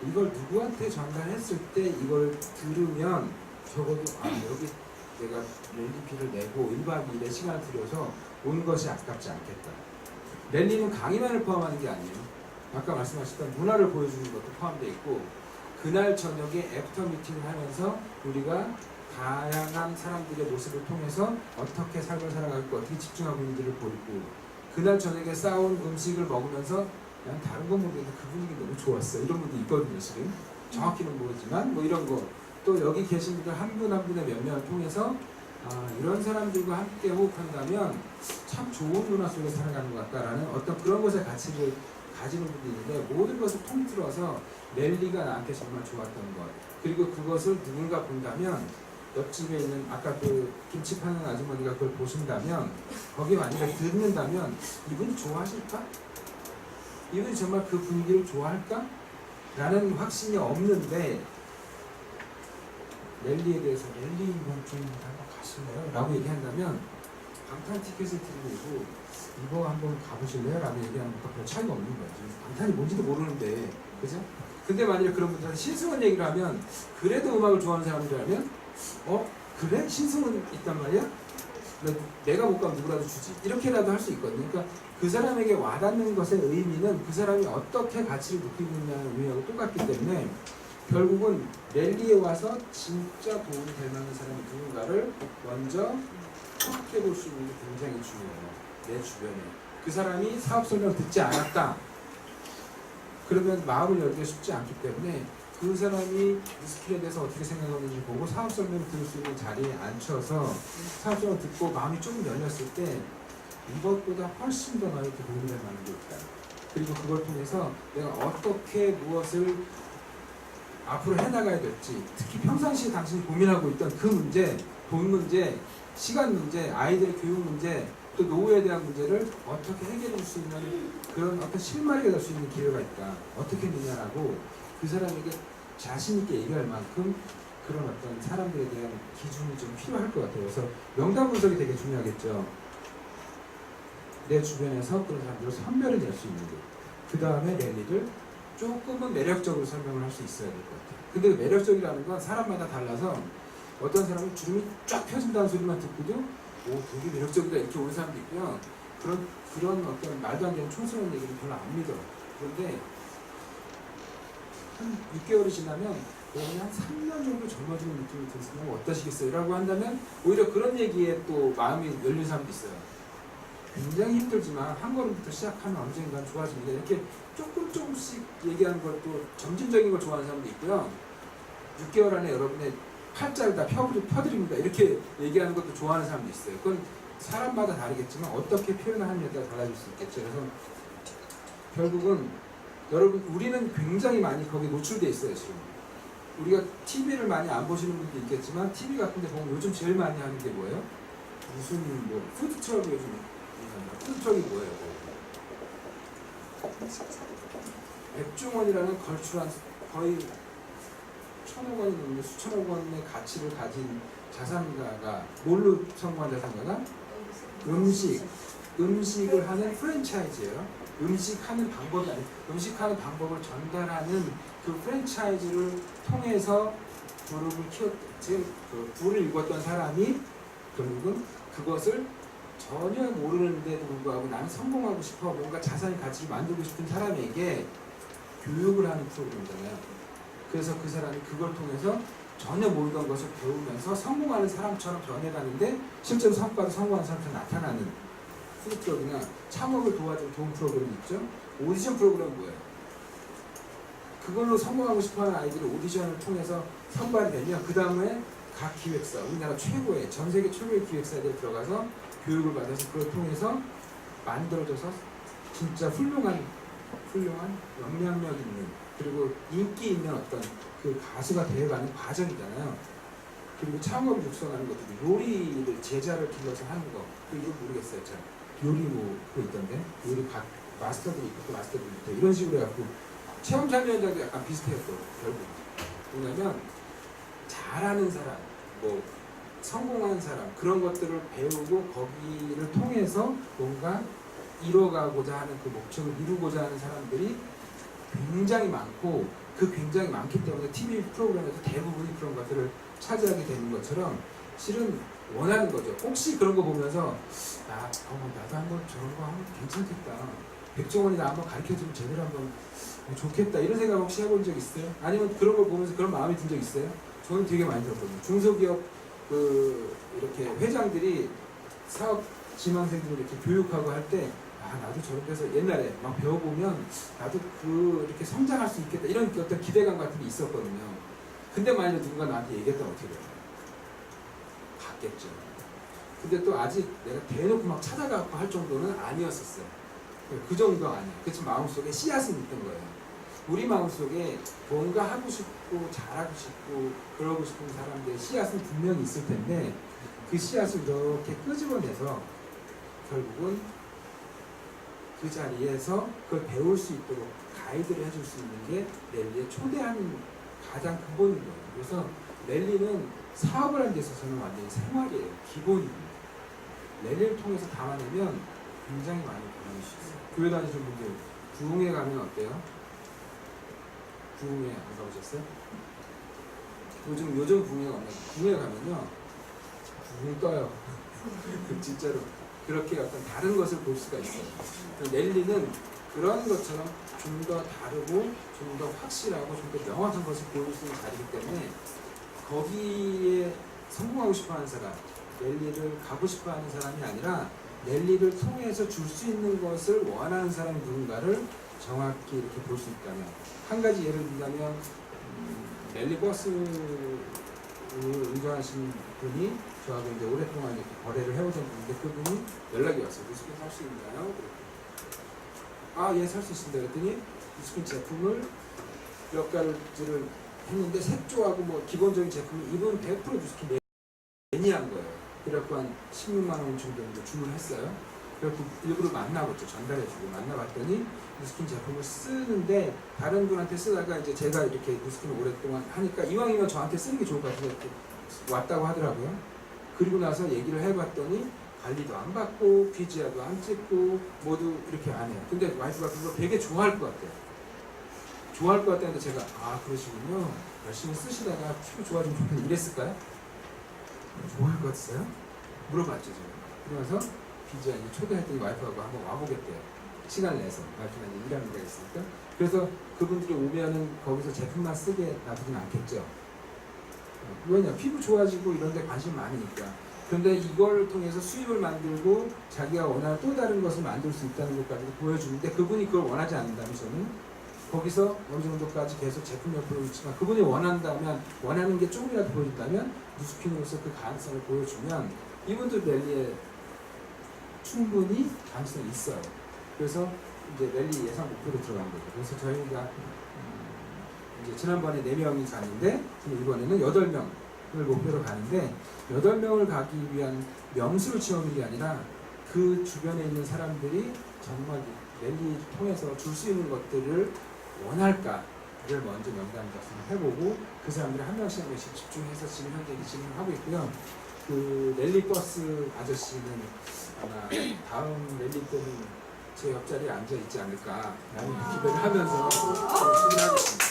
이걸 누구한테 전달했을 때 이걸 들으면 적어도 아 여기 내가 랠리비를 내고 1박 2일의 시간을 들여서 온 것이 아깝지 않겠다. 랠리는 강의만을 포함하는 게 아니에요. 아까 말씀하셨던 문화를 보여주는 것도 포함되어 있고 그날 저녁에 애프터 미팅을 하면서 우리가 다양한 사람들의 모습을 통해서 어떻게 삶을 살아가고 어떻게 집중하고 있는지를 보이고 그날 저녁에 싸운 음식을 먹으면서 난 다른 건 모르겠는데 그 분위기 너무 좋았어 이런 분도 있거든요. 지금 정확히는 모르지만 뭐 이런 거 또 여기 계신 분들 한 분 한 분의 몇 명을 통해서 이런 사람들과 함께 호흡한다면 참 좋은 문화 속에 살아가는 것 같다라는 어떤 그런 것의 가치를 가지는 분도 있는데 모든 것을 통틀어서 랠리가 나한테 정말 좋았던 것 그리고 그것을 누군가 본다면 옆집에 있는 아까 그 김치 파는 아주머니가 그걸 보신다면 거기에 만약에 듣는다면 이분이 좋아하실까? 이분이 정말 그 분위기를 좋아할까? 라는 확신이 없는데 랠리에 대해서 랠리 이번 좀 한번 가실래요? 라고 얘기한다면 방탄 티켓을 드리고 이거 한번 가보실래요? 라고 얘기하는 것과 별 차이가 없는 거예요. 방탄이 뭔지도 모르는데 그죠? 근데 만약에 그런 분들한테 신승훈 얘기를 하면 그래도 음악을 좋아하는 사람들이라면 그래? 신승훈 있단 말이야? 내가 못 가면 누구라도 주지 이렇게라도 할 수 있거든요. 그러니까 그 사람에게 와닿는 것의 의미는 그 사람이 어떻게 가치를 느끼고 있냐는 의미하고 똑같기 때문에 결국은 랠리에 와서 진짜 도움이 될 만한 사람이 누군가를 먼저 파악해 볼 수 있는 게 굉장히 중요해요. 내 주변에. 그 사람이 사업 설명을 듣지 않았다. 그러면 마음을 열기가 쉽지 않기 때문에 그 사람이 리스크에 대해서 어떻게 생각하는지 보고 사업 설명을 들을 수 있는 자리에 앉혀서 사업 설명을 듣고 마음이 조금 열렸을 때 이것보다 훨씬 더 나에게 도움이 될 만한 게 있다. 그리고 그걸 통해서 내가 어떻게 무엇을 앞으로 해나가야 될지, 특히 평상시에 당신이 고민하고 있던 그 문제, 돈 문제, 시간 문제, 아이들의 교육 문제, 또 노후에 대한 문제를 어떻게 해결해 줄 수 있는 그런 어떤 실마리가 될 수 있는 기회가 있다. 어떻게 했느냐라고 그 사람에게 자신 있게 얘기할 만큼 그런 어떤 사람들에 대한 기준이 좀 필요할 것 같아요. 그래서 명단 분석이 되게 중요하겠죠. 내 주변에서 그런 사람들을 선별해 낼 수 있는 것. 그 다음에 랠리를 조금은 매력적으로 설명을 할 수 있어야 될 것 같아요. 근데 매력적이라는 건 사람마다 달라서 어떤 사람은 주름이 쫙 펴진다는 소리만 듣고도 오 되게 매력적이다 이렇게 오는 사람도 있고요. 그런 어떤 말도 안 되는 촌스러운 얘기를 별로 안 믿어. 그런데 한 6개월이 지나면 그냥 한 3년 정도 젊어지는 느낌이 드시면 어떠시겠어요? 라고 한다면 오히려 그런 얘기에 또 마음이 열린 사람도 있어요. 굉장히 힘들지만 한 걸음부터 시작하면 언젠간 좋아집니다. 이렇게 조금씩 얘기하는 걸 또 점진적인 걸 좋아하는 사람도 있고요. 6개월 안에 여러분의 팔자를 다 펴드립니다. 이렇게 얘기하는 것도 좋아하는 사람도 있어요. 그건 사람마다 다르겠지만 어떻게 표현을 하느냐에 따라 달라질 수 있겠죠. 그래서 결국은 여러분 우리는 굉장히 많이 거기에 노출돼 있어요. 지금 우리가 TV를 많이 안 보시는 분도 있겠지만 TV 같은 데 보면 요즘 제일 많이 하는 게 뭐예요? 무슨 뭐 푸드트럭이 요즘 푸드트럭이 뭐예요? 백종원이라는 걸출한 거의 1,000억 원이 넘는 수천억 원의 가치를 가진 자산가가 뭘로 성공한 자산가가? 음식을 하는 프랜차이즈예요. 음식하는 방법이 아니에요. 음식하는 방법을 전달하는 그 프랜차이즈를 통해서 부를 일궜던 사람이 결국은 그것을 전혀 모르는데도 불구하고 나는 성공하고 싶어 뭔가 자산의 가치를 만들고 싶은 사람에게 교육을 하는 프로그램이잖아요. 그래서 그 사람이 그걸 통해서 전혀 모르던 것을 배우면서 성공하는 사람처럼 변해가는데 실제로 성과도 성공하는 사람처럼 나타나는 푸드트럭이나 창업을 도와주는 좋은 프로그램이 있죠. 오디션 프로그램은 뭐예요? 그걸로 성공하고 싶어하는 아이들이 오디션을 통해서 선발이 되면 그 다음에 각 기획사, 우리나라 최고의 전 세계 최고의 기획사들이 들어가서 교육을 받아서 그걸 통해서 만들어져서 진짜 훌륭한 영향력 있는 그리고 인기 있는 어떤 그 가수가 되어가는 과정이잖아요. 그리고 창업을 육성하는 것도 요리를 제자를 길러서 하는 거 그거 모르겠어요. 잘 요리 뭐 그거 있던데 요리 각 마스터들이 있고 또 마스터들이 있고 이런 식으로 해갖고 체험 참여 현장도 약간 비슷해요. 또 결국 뭐냐면 잘하는 사람 뭐 성공한 사람 그런 것들을 배우고 거기를 통해서 뭔가 이뤄가고자 하는 그 목적을 이루고자 하는 사람들이 굉장히 많고 그 굉장히 많기 때문에 TV 프로그램에서 대부분이 그런 것들을 차지하게 되는 것처럼 실은 원하는 거죠. 혹시 그런 거 보면서 나도 한번 저런 거 하면 괜찮겠다. 백종원이 나 한번 가르쳐주면 제대로 한번 좋겠다. 이런 생각 혹시 해본 적 있어요? 아니면 그런 걸 보면서 그런 마음이 든 적 있어요? 저는 되게 많이 들었거든요. 중소기업 이렇게 회장들이 사업 지망생들을 이렇게 교육하고 할 때 나도 저런 데서 옛날에 막 배워보면 나도 이렇게 성장할 수 있겠다 이런 어떤 기대감 같은 게 있었거든요. 근데 만약에 누군가 나한테 얘기했다면 어떻게 돼요? 갔겠죠. 근데 또 아직 내가 대놓고 막 찾아가고 할 정도는 아니었었어요. 그 정도 아니에요. 그렇지만 마음속에 씨앗은 있던 거예요. 우리 마음속에 뭔가 하고 싶고 잘하고 싶고 그러고 싶은 사람들의 씨앗은 분명히 있을 텐데 그 씨앗을 이렇게 끄집어내서 결국은 그 자리에서 그걸 배울 수 있도록 가이드를 해줄 수 있는 게 랠리에 초대하는 가장 근본인 거예요. 그래서 랠리는 사업을 하는 데 있어서는 완전히 생활이에요. 기본입니다. 랠리를 통해서 담아내면 굉장히 많이 변할 수 있어요. 교회 다니시는 분들 부흥회 가면 어때요? 부흥회 안 가보셨어요? 요즘 부흥회가 없나요? 부흥회 가면요 부흥 떠요. 진짜로 그렇게 어떤 다른 것을 볼 수가 있어요. 랠리는 그런 것처럼 좀 더 다르고 좀 더 확실하고 좀 더 명확한 것을 보여줄 수 있는 자리이기 때문에 거기에 성공하고 싶어하는 사람, 랠리를 가고 싶어하는 사람이 아니라 랠리를 통해서 줄 수 있는 것을 원하는 사람이 누군가를 정확히 이렇게 볼 수 있다면, 한 가지 예를 들자면 랠리 버스를 운전하시는 분이 저하고 이제 오랫동안 이렇게 거래를 해오던 분인데 그분이 연락이 왔어요. 뉴스킨 살 수 있나요? 아, 예, 살 수 있습니다. 그랬더니 뉴스킨 제품을 몇 가지를 했는데 색조하고 뭐 기본적인 제품이 이분 100% 뉴스킨 매니아인 거예요. 그래갖고 한 16만 원 정도 주문했어요. 그래갖고 일부러 만나봤죠. 전달해주고 만나봤더니 뉴스킨 제품을 쓰는데 다른 분한테 쓰다가 이제 제가 이렇게 뉴스킨을 오랫동안 하니까 이왕이면 저한테 쓰는 게 좋을 것 같아서 이렇게 왔다고 하더라고요. 그리고 나서 얘기를 해봤더니 관리도 안 받고 귀지야도 안 찍고 모두 이렇게 안 해요. 근데 와이프가 그거 되게 좋아할 것 같아요. 좋아할 것 같다는데 제가 아 그러시군요. 열심히 쓰시다가 피부 좋아지면 좋겠네 이랬을까요? 좋아할 것 같았어요? 물어봤죠 제가. 그러면서 귀지야 이제 초대했더니 와이프하고 한번 와보겠대요. 시간을 내서 와이프가 이제 일하는 데가 있으니까. 그래서 그분들이 오면은 거기서 제품만 쓰게 놔두진 않겠죠. 왜냐 피부 좋아지고 이런 데 관심 많으니까. 그런데 이걸 통해서 수입을 만들고 자기가 원하는 또 다른 것을 만들 수 있다는 것까지도 보여주는데 그분이 그걸 원하지 않는다면 저는 거기서 어느 정도까지 계속 제품 옆으로 있지만 그분이 원한다면 원하는 게 조금이라도 보여준다면 뉴스킨으로서 그 가능성을 보여주면 이분도 랠리에 충분히 가능성이 있어요. 그래서 이제 랠리 예상 목표로 들어간 거죠. 그래서 저희가 이제 지난번에 4명이 가는데 이번에는 8명을 목표로 가는데 8명을 가기 위한 명수를 채우는 게 아니라 그 주변에 있는 사람들이 정말 랠리 통해서 줄 수 있는 것들을 원할까를 먼저 명단 작성을 해보고 그 사람들이 한 명씩 한 명씩 집중해서 지금 현재 진행하고 있고요. 그 랠리 버스 아저씨는 아마 다음 랠리 때는 제 옆자리에 앉아 있지 않을까라는 기대를 하면서 진행하겠습니다.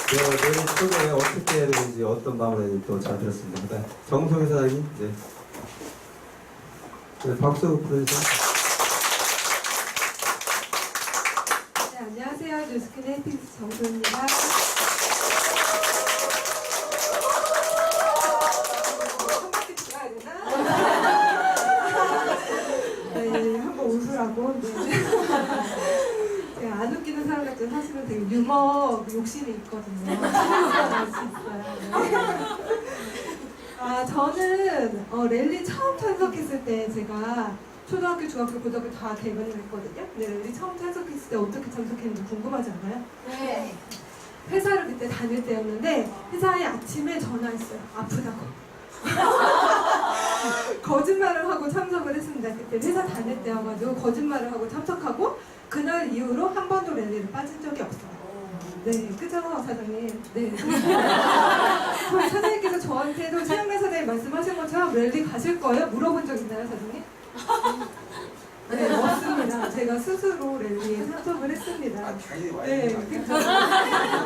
내일 초대에 어떻게 해야 되는지 어떤 마음을 해야 되는지 또 잘 들었습니다. 네. 정성희 사장님, 네. 네, 박수 프로듀서. 네, 안녕하세요. 뉴스킨 헤이피스 정소입니다. 한 바퀴 돌아야 되나? 네, 한번 웃으라고. 네. 제가 안 웃기는 사람 같지만 사실은 되게 유머 욕심이 있거든요. 알수 있어요. 네. 아, 저는 랠리 처음 참석했을 때 제가 초등학교, 중학교, 고등학교 다 대변을 했거든요. 근데 랠리 처음 참석했을 때 어떻게 참석했는지 궁금하지 않아요? 네. 회사를 그때 다닐 때였는데 회사에 아침에 전화했어요. 아프다고. 거짓말을 하고 참석을 했습니다. 그때 회사 다닐 때여가지고 거짓말을 하고 참석하고 그날 이후로 한 번도 랠리를 빠진 적이 없어요. 네, 그죠 사장님? 네. 저희 사장님께서 저한테도 최영래 사장님 말씀하신 것처럼 랠리 가실 거예요? 물어본 적 있나요, 사장님? 네, 맞습니다. 제가 스스로 랠리에 참석을 했습니다. 네, 그죠?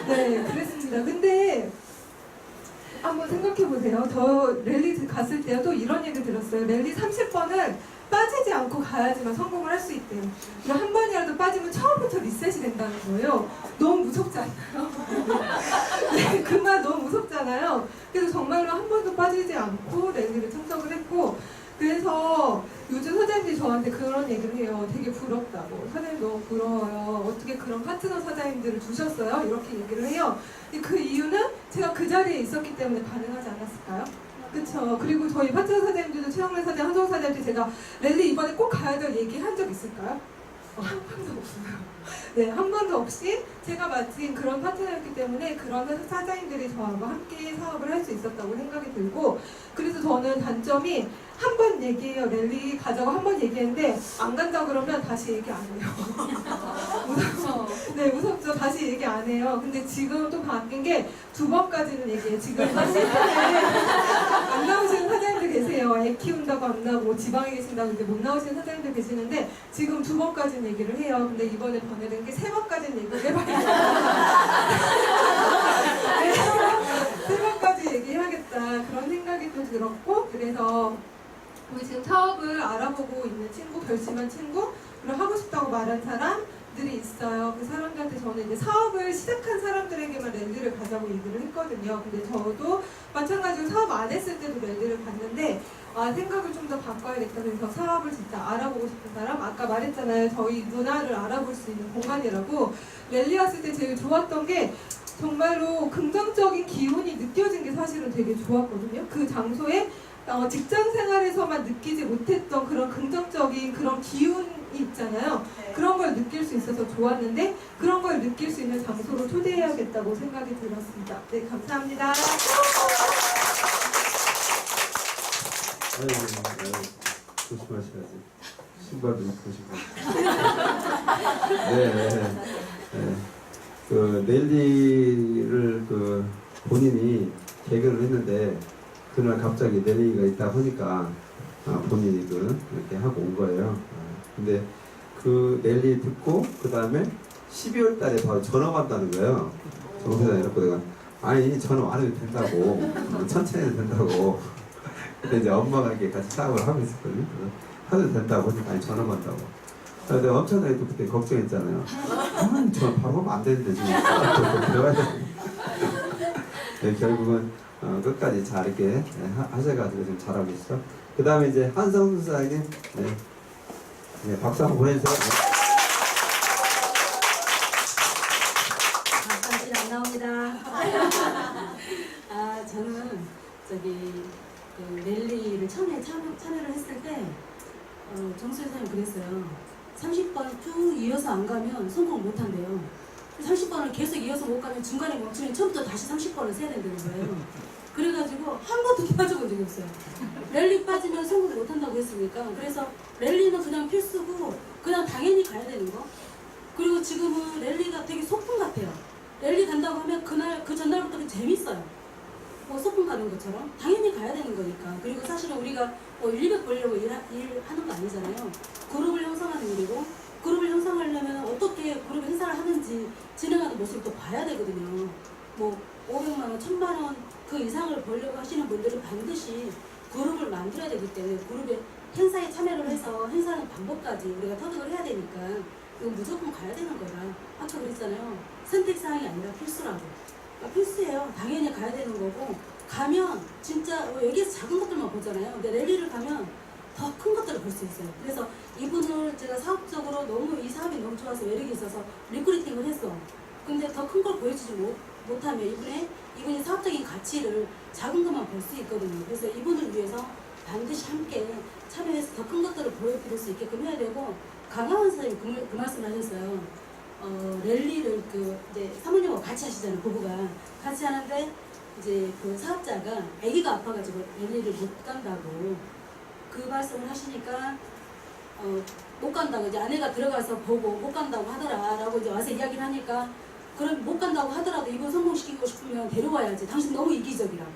네, 그랬습니다. 근데 한번 생각해보세요. 저 랠리 갔을 때도 이런 얘기 들었어요. 랠리 30번을 빠지지 않고 가야지만 성공을 할 수 있대요. 그럼 한 번이라도 빠지면 처음부터 리셋이 된다는 거예요. 너무 무섭지 않나요? 네, 그 말 너무 무섭잖아요. 그래서 정말로 한 번도 빠지지 않고 랠리를 참석을 했고 그래서 요즘 사장님들이 저한테 그런 얘기를 해요. 되게 부럽다고. 사장님 너무 부러워요. 어떻게 그런 파트너 사장님들을 두셨어요? 이렇게 얘기를 해요. 근데 그 이유는 제가 그 자리에 있었기 때문에 가능하지 않았을까요? 그쵸. 그리고 저희 파트너 사장님들도 최영래 사장, 한정 사장님한테 제가 랠리 이번에 꼭 가야 될 얘기 한 적 있을까요? 한 번도 없어요. 네, 한 번도 없이 제가 마침 그런 파트너였기 때문에 그런 사장님들이 저하고 함께 사업을 할 수 있었다고 생각이 들고 그래서 저는 단점이 한 번 얘기해요. 랠리 가자고 한 번 얘기했는데 안 간다 그러면 다시 얘기 안 해요. 무섭죠? 네, 무섭죠. 다시 얘기 안 해요. 근데 지금 또 바뀐 게 2번까지는 얘기해요. 지금 사실 안 나오시는 사장님들 계세요. 애 키운다고 안 나오고 지방에 계신다고 이제 못 나오시는 사장님들 계시는데 지금 2번까지는 얘기를 해요. 근데 이번에 변해된 게 3번까지는 얘기를 해봐요. 네, 3번까지 얘기해야겠다 그런 생각이 또 들었고 그래서 우리 지금 사업을 알아보고 있는 친구 결심한 친구, 그리고 하고 싶다고 말한 사람들이 있어요. 그 사람들한테 저는 이제 사업을 시작한 사람들에게만 랠리를 가자고 얘기를 했거든요. 근데 저도 마찬가지로 사업 안 했을 때도 랠리를 갔는데 생각을 좀 더 바꿔야겠다. 그래서 사업을 진짜 알아보고 싶은 사람, 아까 말했잖아요. 저희 문화를 알아볼 수 있는 공간이라고. 랠리 왔을 때 제일 좋았던 게 정말로 긍정적인 기운이 느껴진 게 사실은 되게 좋았거든요. 그 장소에 직장 생활에서만 느끼지 못했던 그런 긍정적인 그런 기운이 있잖아요. 그런 걸 느낄 수 있어서 좋았는데 그런 걸 느낄 수 있는 장소로 초대해야겠다고 생각이 들었습니다. 네, 감사합니다. 아유, 조심하셔야지. 신발도 입고 오시고. 네. 그 랠리를 그 본인이 개근을 했는데 그날 갑자기 랠리가 있다 보니까 본인이 이렇게 하고 온 거예요. 근데 그 랠리 듣고 그 다음에 12월 달에 바로 전화 간다는 거예요. 정세장 이렇게 내가 아니 전화 안 해도 된다고 천천히 해도 된다고. 근데 이제 엄마가 이렇게 같이 싸움을 하고 있었거든요. 해도 된다고 하니까 아니 전화 간다고. 그래서 내가 엄청나게 또 그때 걱정했잖아요. 아니 전화 바로 하면 안 되는데 지금 들어가야 돼. 네, 결국은 끝까지 잘 이렇게 하셔가지고 지금 잘하고 계시죠. 그 다음에 이제 한성수 사장님, 네, 박수 한번 보내주세요. 잠시 안 나옵니다. 저는 그 랠리를 처음에 참여를 했을 때 정수 회사님 그랬어요. 30번 쭉 이어서 안 가면 성공 못 한대요. 30번을 계속 이어서 못 가면 중간에 멈추면 처음부터 다시 30번을 세야 된다는 거예요. 그래가지고 한 번도 빠져본 적이 없어요. 랠리 빠지면 성공을 못 한다고 했으니까. 그래서 랠리는 그냥 필수고 그냥 당연히 가야 되는 거. 그리고 지금은 랠리가 되게 소풍 같아요. 랠리 간다고 하면 그 전날부터 재밌어요. 소풍 가는 것처럼 당연히 가야 되는 거니까. 그리고 사실은 우리가 1,200 벌려고 일하는 거 아니잖아요. 그룹을 형성하는 일이고, 그룹을 형성하려면 어떻게 그룹 행사를 하는지 진행하는 모습을 또 봐야 되거든요. 500만 원, 1,000만 원 그 이상을 벌려고 하시는 분들은 반드시 그룹을 만들어야 되기 때문에 그룹의 행사에 참여를 해서 행사하는 방법까지 우리가 터득을 해야 되니까 이건 무조건 가야 되는 거라. 아까 그랬잖아요. 선택사항이 아니라 필수라고. 필수예요. 당연히 가야 되는 거고, 가면 진짜 여기에서 작은 것들만 보잖아요. 근데 랠리를 가면 더 큰 것들을 볼 수 있어요. 그래서 이분을 제가 사업적으로 너무 이 사업이 너무 좋아서 매력이 있어서 리크루팅을 했어. 근데 더 큰 걸 보여주지 못하면 이분이 사업적인 가치를 작은 것만 볼 수 있거든요. 그래서 이분을 위해서 반드시 함께 참여해서 더 큰 것들을 보여드릴 수 있게끔 해야 되고, 강하원 선생님 그 말씀을 하셨어요. 랠리를 이제 사모님하고 같이 하시잖아요. 부부가 같이 하는데 이제 그 사업자가 아기가 아파가지고 랠리를 못 간다고 그 말씀을 하시니까 못 간다고 이제 아내가 들어가서 보고 못 간다고 하더라라고 이제 와서 이야기를 하니까, 그럼 못 간다고 하더라도 이분 성공시키고 싶으면 데려와야지. 당신 너무 이기적이라고.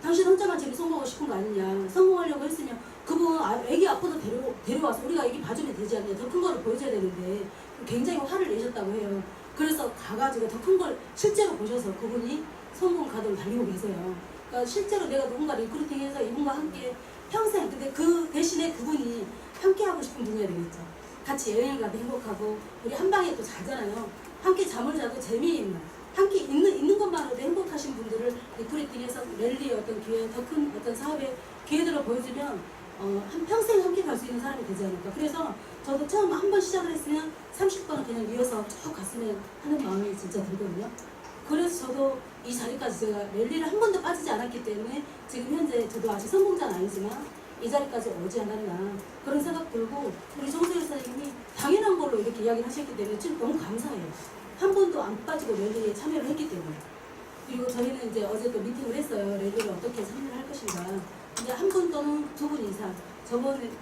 당신 혼자만 지금 성공하고 싶은 거 아니냐. 성공하려고 했으면 그분 애기 아파도 데려와서 우리가 애기 봐주면 되지 않냐. 더 큰 거를 보여줘야 되는데 굉장히 화를 내셨다고 해요. 그래서 가가지고 더 큰 걸 실제로 보셔서 그분이 성공 가도를 달리고 계세요. 그러니까 실제로 내가 누군가 리크루팅해서 이분과 함께 평생, 근데 그 대신에 그분이 함께 하고 싶은 분이어야 되겠죠. 같이 여행을 가도 행복하고, 우리 한 방에 또 자잖아요. 함께 잠을 자도 재미있는, 함께 있는 것만으로도 행복하신 분들을 리크루팅해서 랠리의 어떤 기회, 더 큰 어떤 사업의 기회들을 보여주면 한 평생 함께 갈 수 있는 사람이 되지 않을까. 그래서 저도 처음 한번 시작을 했으면 30번은 그냥 이어서 쭉 갔으면 하는 마음이 진짜 들거든요. 그래서 저도 이 자리까지 제가 랠리를 한 번도 빠지지 않았기 때문에 지금 현재 저도 아직 성공자는 아니지만 이 자리까지 오지 않았나 그런 생각 들고, 우리 정세일 선생님이 당연한 걸로 이렇게 이야기를 하셨기 때문에 지금 너무 감사해요. 한 번도 안 빠지고 랠리에 참여를 했기 때문에. 그리고 저희는 이제 어제 또 미팅을 했어요. 랠리를 어떻게 참여를 할 것인가. 이제 한 분 또는 두 분 이상, 저는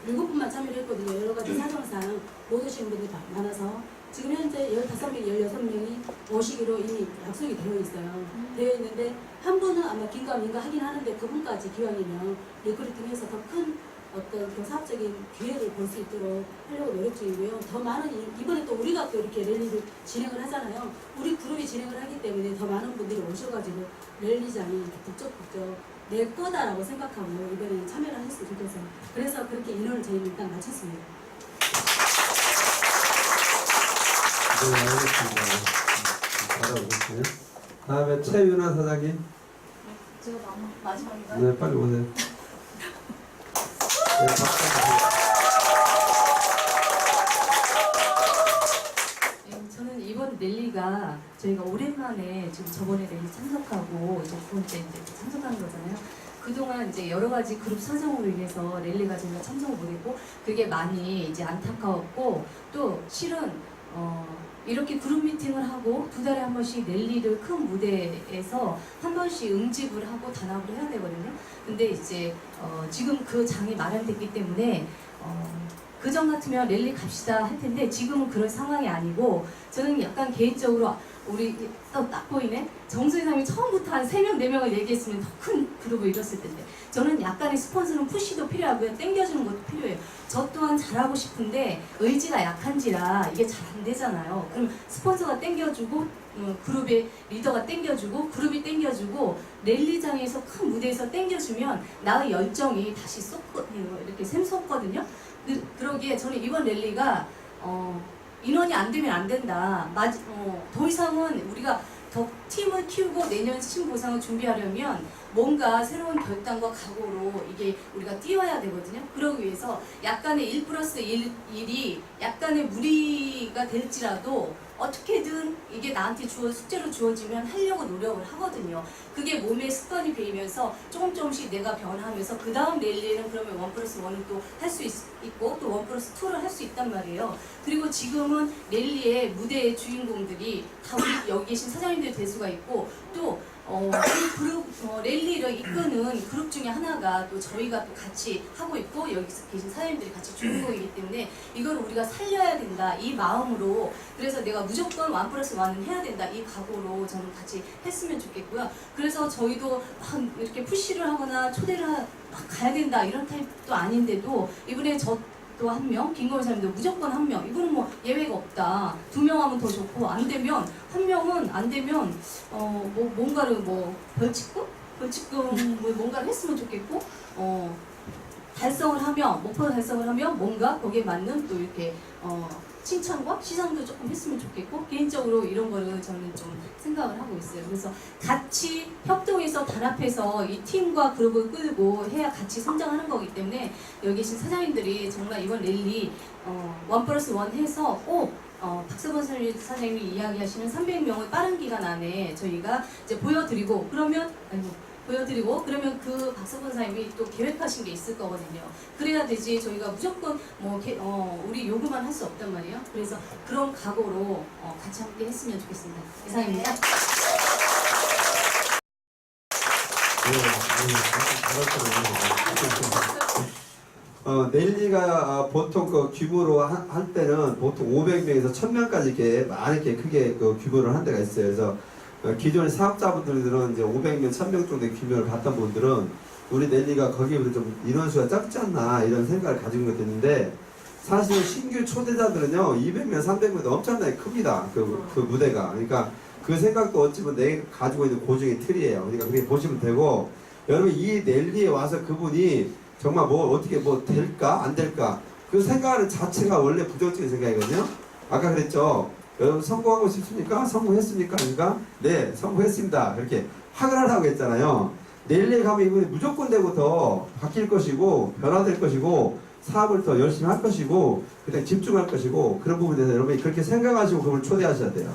7분만 참여를 했거든요. 여러 가지 사정상 못 오시는 분들이 많아서 지금 현재 15명, 16명이 오시기로 이미 약속이 되어 있어요. 되어 있는데 한 분은 아마 긴가민가 하긴 하는데 그분까지 기왕이면 리크루팅해서 더 큰 어떤 그 사업적인 기회를 볼 수 있도록 하려고 노력 중이고요. 더 많은 이번에 또 우리가 또 이렇게 랠리를 진행을 하잖아요. 우리 그룹이 진행을 하기 때문에 더 많은 분들이 오셔가지고 랠리장이 이렇게 북적북적 내 거다라고 생각하고 이번에 참여를 했으면 좋겠어요. 그래서 그렇게 인원을 저희는 일단 마쳤습니다. 네, 알겠습니다. 잘하고 다음에 최윤아 사장님. 제가 마지막인가요? 네, 빨리 오세요. 네, 박수 주세요. 저는 이번 랠리가 저희가 오랜만에 지금 저번에 랠리 참석하고 이제 두 번째 이제 참석하는 거잖아요. 그동안 이제 여러 가지 그룹 사정으로 인해서 랠리가 저희가 참석을 못했고 그게 많이 이제 안타까웠고 또 실은 이렇게 그룹 미팅을 하고 두 달에 한 번씩 랠리를 큰 무대에서 한 번씩 응집을 하고 단합을 해야 되거든요. 근데 이제 지금 그 장이 마련됐기 때문에 그전 같으면 랠리 갑시다 할 텐데 지금은 그런 상황이 아니고 저는 약간 개인적으로 우리 딱 보이네? 정수희 사람이 처음부터 한 3명, 4명을 얘기했으면 더 큰 그룹을 이뤘을 텐데 저는 약간의 스폰서는 푸시도 필요하고요. 땡겨주는 것도 필요해요. 저 또한 잘하고 싶은데 의지가 약한지라 이게 잘 안 되잖아요. 그럼 스폰서가 땡겨주고 그룹의 리더가 땡겨주고 그룹이 땡겨주고 랠리장에서 큰 무대에서 땡겨주면 나의 열정이 다시 이렇게 샘솟거든요. 그러기에 저는 이번 랠리가 인원이 안 되면 안 된다. 더 이상은 우리가 더 팀을 키우고 내년 시즌 보상을 준비하려면 뭔가 새로운 결단과 각오로 이게 우리가 뛰어야 되거든요. 그러기 위해서 약간의 1+1이 약간의 무리가 될지라도 어떻게든 이게 나한테 숙제로 주어지면 하려고 노력을 하거든요. 그게 몸에 습관이 배이면서 조금씩 내가 변하면서 그 다음 랠리에는 그러면 1+1을 또 할 수 있고 또 1+2를 할 수 있단 말이에요. 그리고 지금은 랠리의 무대의 주인공들이 다 우리 여기 계신 사장님들이 될 수가 있고 또 우리 그룹 랠리를 이끄는 그룹 중에 하나가 또 저희가 또 같이 하고 있고 여기 계신 사장님들이 같이 주인공이기 때문에 이걸 우리가 살려야 된다 이 마음으로 그래서 내가 무조건 1+1은 해야 된다 이 각오로 저는 같이 했으면 좋겠고요. 그래서 저희도 막 이렇게 푸시를 하거나 초대를 막 가야 된다 이런 타입도 아닌데도 이번에 또 한 명, 김건희 사람도 무조건 한 명. 이거는 뭐 예외가 없다. 2명 하면 더 좋고 안 되면 한 명은 안 되면 뭐 뭔가를 뭐 벌칙금 뭐 뭔가를 했으면 좋겠고 달성을 하면 목표 달성을 하면 뭔가 거기에 맞는 또 이렇게 칭찬과 시상도 조금 했으면 좋겠고 개인적으로 이런 거를 저는 좀 생각을 하고 있어요. 그래서 같이 협동해서 단합해서 이 팀과 그룹을 끌고 해야 같이 성장하는 거기 때문에 여기 계신 사장님들이 정말 이번 랠리 1+1 해서 꼭 박서번 사장님이 이야기하시는 300명을 빠른 기간 안에 저희가 이제 보여드리고 그러면 그 박서번 사장님이 또 계획하신 게 있을 거거든요. 그래야 되지 저희가 무조건 우리 요구만 할 수 없단 말이에요. 그래서 그런 각오로 같이 함께 했으면 좋겠습니다. 이상입니다. 랠리가 보통 그 규모로 할 때는 보통 500명에서 1000명까지 이렇게 많게 크게 그 규모를 한 데가 있어요. 그래서 기존의 사업자분들은 이제 500명, 1000명 정도의 규모를 봤던 분들은 우리 랠리가 거기보다 좀 인원수가 작지 않나 이런 생각을 가지고 있는데 사실 신규 초대자들은요 200명, 300명도 엄청나게 큽니다. 그 무대가. 그러니까 그 생각도 어찌 보면 내가 가지고 있는 고정의 틀이에요. 그러니까 그렇게 보시면 되고 여러분 이 랠리에 와서 그분이 정말 어떻게 될까 안 될까 그 생각하는 자체가 원래 부정적인 생각이거든요. 아까 그랬죠. 여러분 성공하고 싶습니까? 성공했습니까? 그러니까 네 성공했습니다. 이렇게 학을 하라고 했잖아요. 랠리에 가면 이분이 무조건 되고 더 바뀔 것이고 변화될 것이고 사업을 더 열심히 할 것이고 그때 집중할 것이고 그런 부분에 대해서 여러분이 그렇게 생각하시고 그분을 초대하셔야 돼요.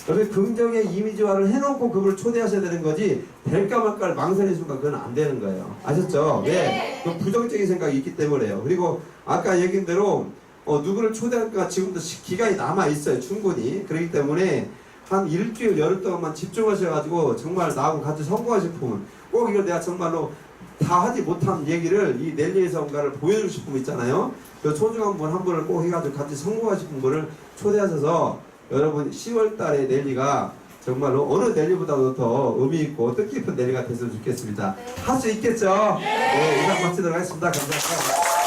여러분 긍정의 이미지화를 해놓고 그분을 초대하셔야 되는 거지 될까 말까를 망설이는 순간 그건 안 되는 거예요. 아셨죠? 네. 그 부정적인 생각이 있기 때문에요. 그리고 아까 얘기한 대로 누구를 초대할까 지금도 기간이 남아있어요. 충분히. 그렇기 때문에 한 일주일 열흘 동안만 집중하셔가지고 정말 나하고 같이 성공하실 분 꼭 이걸 내가 정말로 다 하지 못한 얘기를 이 랠리에서 뭔가를 보여주고 싶은 분 있잖아요. 그 소중한 분 한 분을 꼭 해가지고 같이 성공하실 분을 초대하셔서 여러분 10월 달에 랠리가 정말로 어느 랠리보다도 더 의미있고 뜻깊은 랠리가 됐으면 좋겠습니다. 할 수 있겠죠? 네, 이상 마치도록 하겠습니다. 감사합니다.